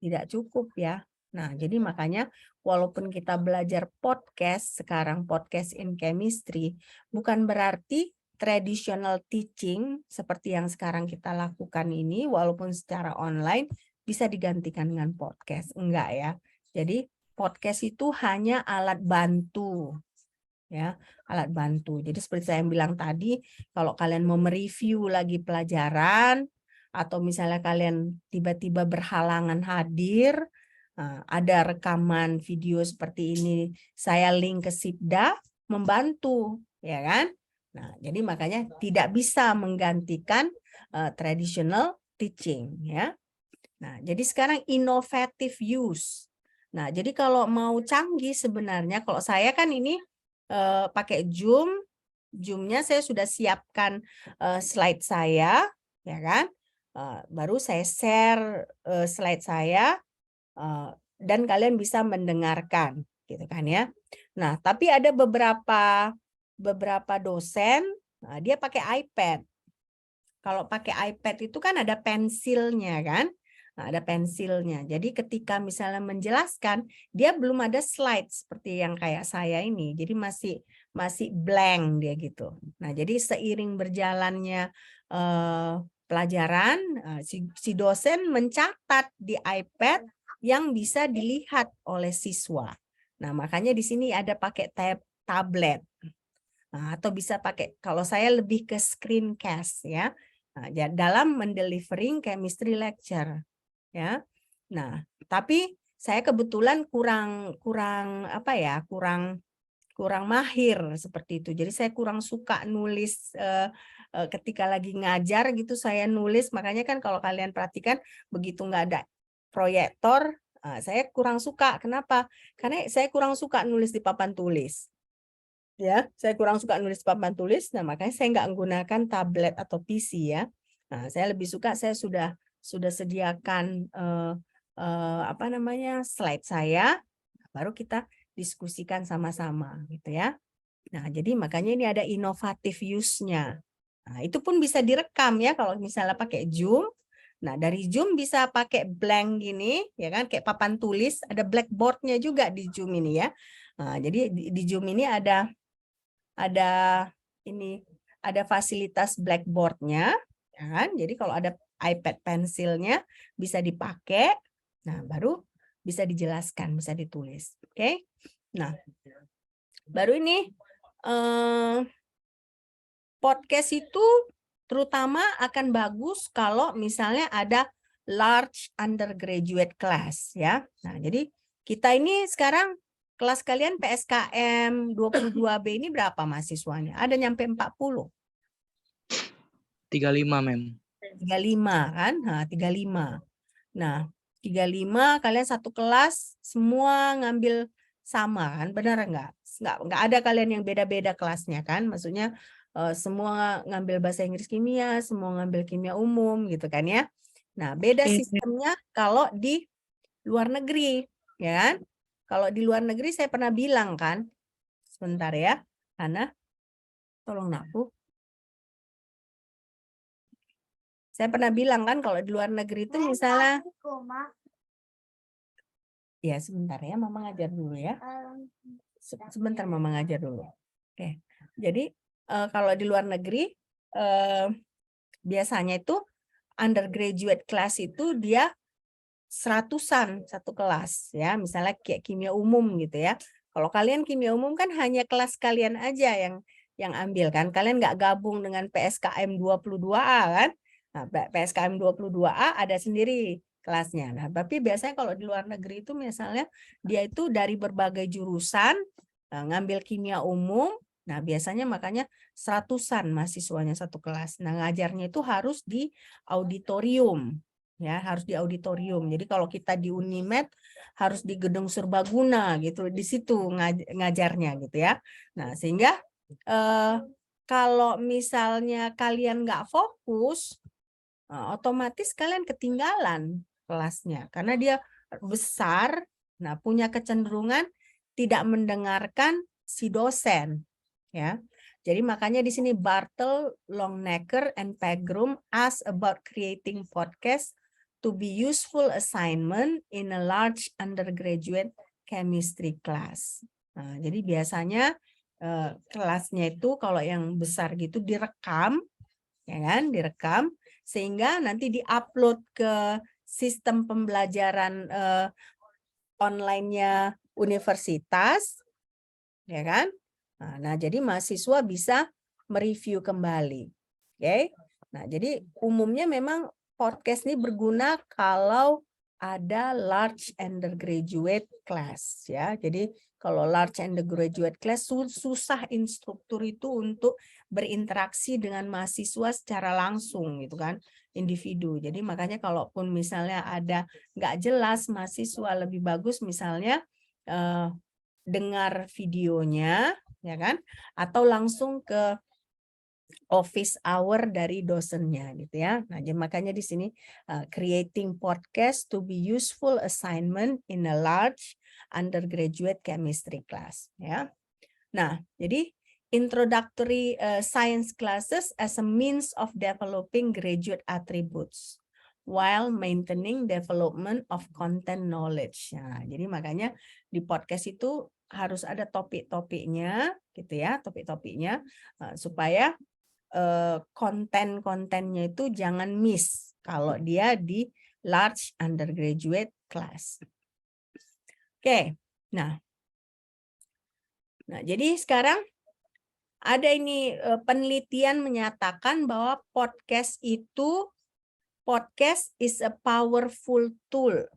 Tidak cukup ya. Nah, jadi makanya walaupun kita belajar podcast sekarang, podcast in chemistry, bukan berarti traditional teaching seperti yang sekarang kita lakukan ini, walaupun secara online bisa digantikan dengan podcast. Enggak ya. Jadi podcast itu hanya alat bantu. Ya, alat bantu. Jadi seperti saya bilang tadi, kalau kalian mau mereview lagi pelajaran, atau misalnya kalian tiba-tiba berhalangan hadir, ada rekaman video seperti ini, saya link ke Sipda, membantu, ya kan? Nah, jadi makanya tidak bisa menggantikan traditional teaching, ya. Nah, jadi sekarang innovative use. Nah, jadi kalau mau canggih sebenarnya, kalau saya kan ini pakai Zoom-nya saya sudah siapkan slide saya, ya kan? Baru saya share slide saya dan kalian bisa mendengarkan, gitu kan ya. Nah, tapi ada beberapa dosen dia pakai iPad. Kalau pakai iPad itu kan ada pensilnya kan? Nah, ada pensilnya. Jadi ketika misalnya menjelaskan, dia belum ada slide seperti yang kayak saya ini. Jadi masih blank dia gitu. Nah, jadi seiring berjalannya pelajaran, si dosen mencatat di iPad yang bisa dilihat oleh siswa. Nah, makanya di sini ada pakai tablet. Nah, atau bisa pakai, kalau saya lebih ke screencast ya. Nah, dalam mendelivering chemistry lecture ya. Nah, tapi saya kebetulan kurang mahir seperti itu. Jadi saya kurang suka nulis ketika lagi ngajar gitu saya nulis. Makanya kan kalau kalian perhatikan begitu nggak ada proyektor, saya kurang suka. Kenapa? Karena saya kurang suka nulis di papan tulis. Ya, saya kurang suka nulis papan tulis. Nah, makanya saya nggak menggunakan tablet atau PC ya. Nah, saya lebih suka saya sudah sediakan slide saya, baru kita diskusikan sama-sama gitu ya. Nah, jadi makanya ini ada inovatif use-nya. Nah, itu pun bisa direkam ya kalau misalnya pakai Zoom. Nah, dari Zoom bisa pakai blank gini ya kan, kayak papan tulis, ada blackboard-nya juga di Zoom ini ya. Nah, jadi di Zoom ini ada fasilitas blackboard-nya ya kan. Jadi kalau ada iPad pensilnya bisa dipakai. Nah, baru bisa dijelaskan, bisa ditulis. Oke. Nah, baru ini podcast itu terutama akan bagus kalau misalnya ada large undergraduate class ya. Nah, jadi kita ini sekarang kelas kalian PSKM 22B ini berapa mahasiswanya? Ada nyampe 40. 35, Mem. 35 kan? Nah, 35. Nah, 35 kalian satu kelas semua ngambil sama kan? Benar enggak? Enggak ada kalian yang beda-beda kelasnya kan? Maksudnya semua ngambil bahasa Inggris kimia, semua ngambil kimia umum gitu kan ya. Nah, beda sistemnya kalau di luar negeri, ya kan? Kalau di luar negeri saya pernah bilang kan, sebentar ya, Hana, tolong naku. Saya pernah bilang kan kalau di luar negeri itu misalnya, ya sebentar ya, Mama ngajar dulu ya. Sebentar Mama ngajar dulu. Oke, jadi kalau di luar negeri biasanya itu undergraduate class itu dia 100-an satu kelas ya, misalnya kayak kimia umum gitu ya. Kalau kalian kimia umum kan hanya kelas kalian aja yang ambil kan, kalian nggak gabung dengan PSKM 22A kan. Nah, PSKM 22A ada sendiri kelasnya. Nah, tapi biasanya kalau di luar negeri itu misalnya dia itu dari berbagai jurusan ngambil kimia umum. Nah, biasanya makanya 100-an mahasiswanya satu kelas. Nah, ngajarnya itu harus di auditorium. Ya, harus di auditorium. Jadi kalau kita di Unimed harus di gedung serbaguna gitu, di situ ngajarnya gitu ya. Nah, sehingga kalau misalnya kalian nggak fokus, otomatis kalian ketinggalan kelasnya karena dia besar. Nah, punya kecenderungan tidak mendengarkan si dosen, ya. Jadi makanya di sini Bartel, Longnecker, and Pegram ask about creating podcast to be useful assignment in a large undergraduate chemistry class. Nah, jadi biasanya kelasnya itu kalau yang besar gitu direkam, ya kan, direkam sehingga nanti diupload ke sistem pembelajaran online-nya universitas, ya kan? Nah, jadi mahasiswa bisa mereview kembali. Oke. Nah, jadi umumnya memang podcast ini berguna kalau ada large undergraduate class ya. Jadi kalau large undergraduate class susah instruktur itu untuk berinteraksi dengan mahasiswa secara langsung gitu kan, individu. Jadi makanya kalaupun misalnya ada nggak jelas mahasiswa, lebih bagus misalnya dengar videonya, ya kan, atau langsung ke office hour dari dosennya gitu ya. Nah, jadi makanya di sini creating podcast to be useful assignment in a large undergraduate chemistry class ya. Nah, jadi introductory science classes as a means of developing graduate attributes while maintaining development of content knowledge. Nah, jadi makanya di podcast itu harus ada topik-topiknya gitu ya, topik-topiknya supaya konten-kontennya itu jangan miss kalau dia di large undergraduate class. Oke, nah jadi sekarang ada ini penelitian menyatakan bahwa podcast is a powerful tool,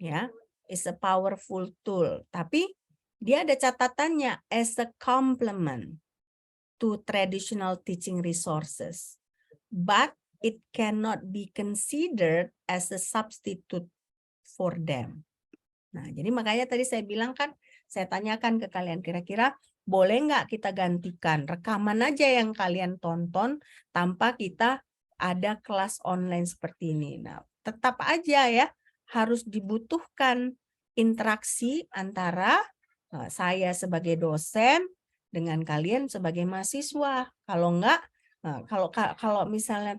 ya, is a powerful tool. Tapi dia ada catatannya as a complement to traditional teaching resources, but it cannot be considered as a substitute for them. Nah, jadi makanya tadi saya bilang kan, saya tanyakan ke kalian kira-kira boleh nggak kita gantikan rekaman aja yang kalian tonton tanpa kita ada kelas online seperti ini. Nah, tetap aja ya harus dibutuhkan interaksi antara saya sebagai dosen dengan kalian sebagai mahasiswa. Kalau enggak, kalau misalnya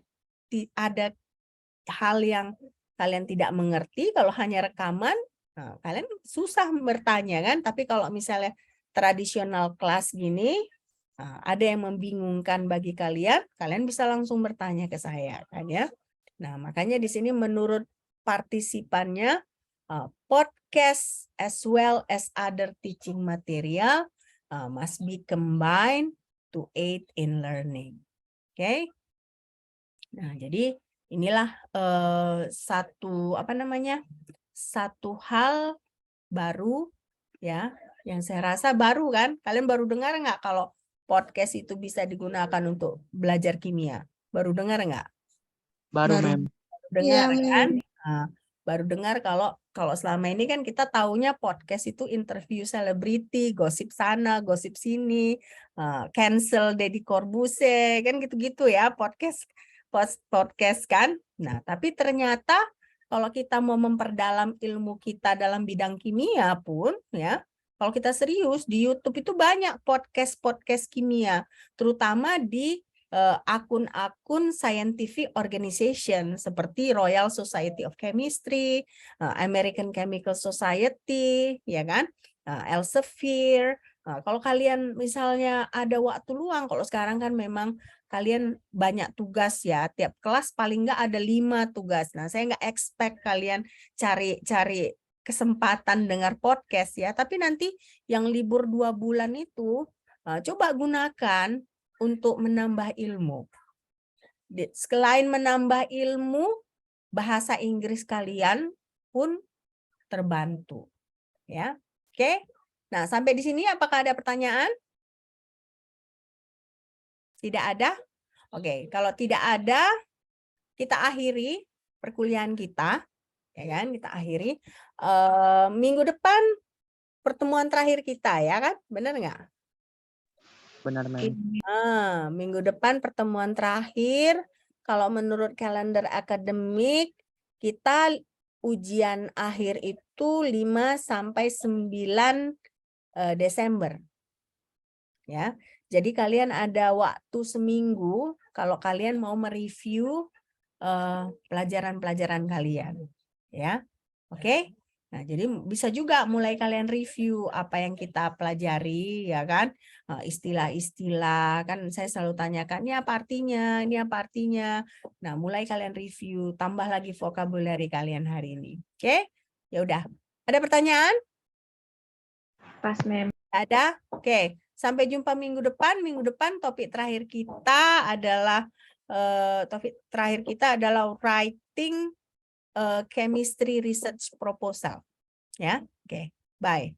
ada hal yang kalian tidak mengerti, kalau hanya rekaman, kalian susah bertanya kan. Tapi kalau misalnya tradisional kelas gini, ada yang membingungkan bagi kalian, kalian bisa langsung bertanya ke saya kan ya. Nah, makanya di sini menurut partisipannya, podcast as well as other teaching material must be combined to aid in learning. Oke. Nah, jadi inilah satu hal baru ya, yang saya rasa baru kan. Kalian baru dengar nggak kalau podcast itu bisa digunakan untuk belajar kimia? Baru dengar nggak? Baru, Mem. Dengar kan? Nah, baru dengar kalau selama ini kan kita taunya podcast itu interview selebriti, gosip sana, gosip sini, cancel Deddy Corbuzier, kan gitu-gitu ya podcast kan. Nah, tapi ternyata kalau kita mau memperdalam ilmu kita dalam bidang kimia pun ya, kalau kita serius di YouTube itu banyak podcast kimia, terutama di akun-akun scientific organization seperti Royal Society of Chemistry, American Chemical Society, ya kan, Elsevier, Nah, kalau kalian misalnya ada waktu luang, kalau sekarang kan memang kalian banyak tugas ya, tiap kelas paling nggak ada 5 tugas. Nah, saya nggak expect kalian cari kesempatan dengar podcast ya, tapi nanti yang libur 2 bulan itu coba gunakan untuk menambah ilmu. Selain menambah ilmu, bahasa Inggris kalian pun terbantu. Ya, oke. Nah, sampai di sini apakah ada pertanyaan? Tidak ada? Oke, kalau tidak ada, kita akhiri perkuliahan kita, ya kan? Kita akhiri. Minggu depan pertemuan terakhir kita, ya kan? Benar nggak? Benar, Mem. Minggu depan pertemuan terakhir. Kalau menurut kalender akademik, kita ujian akhir itu 5 sampai 9 Desember. Ya. Jadi kalian ada waktu seminggu kalau kalian mau mereview pelajaran-pelajaran kalian. Ya. Oke? Nah, jadi bisa juga mulai kalian review apa yang kita pelajari, ya kan? Istilah-istilah, kan saya selalu tanyakan, ini apa artinya, ini apa artinya. Nah, mulai kalian review, tambah lagi vocabulary kalian hari ini. Oke? Ya udah. Ada pertanyaan? Pas, Mem. Ada? Oke. Sampai jumpa minggu depan. Minggu depan topik terakhir kita adalah writing chemistry research proposal. Ya, oke. Bye.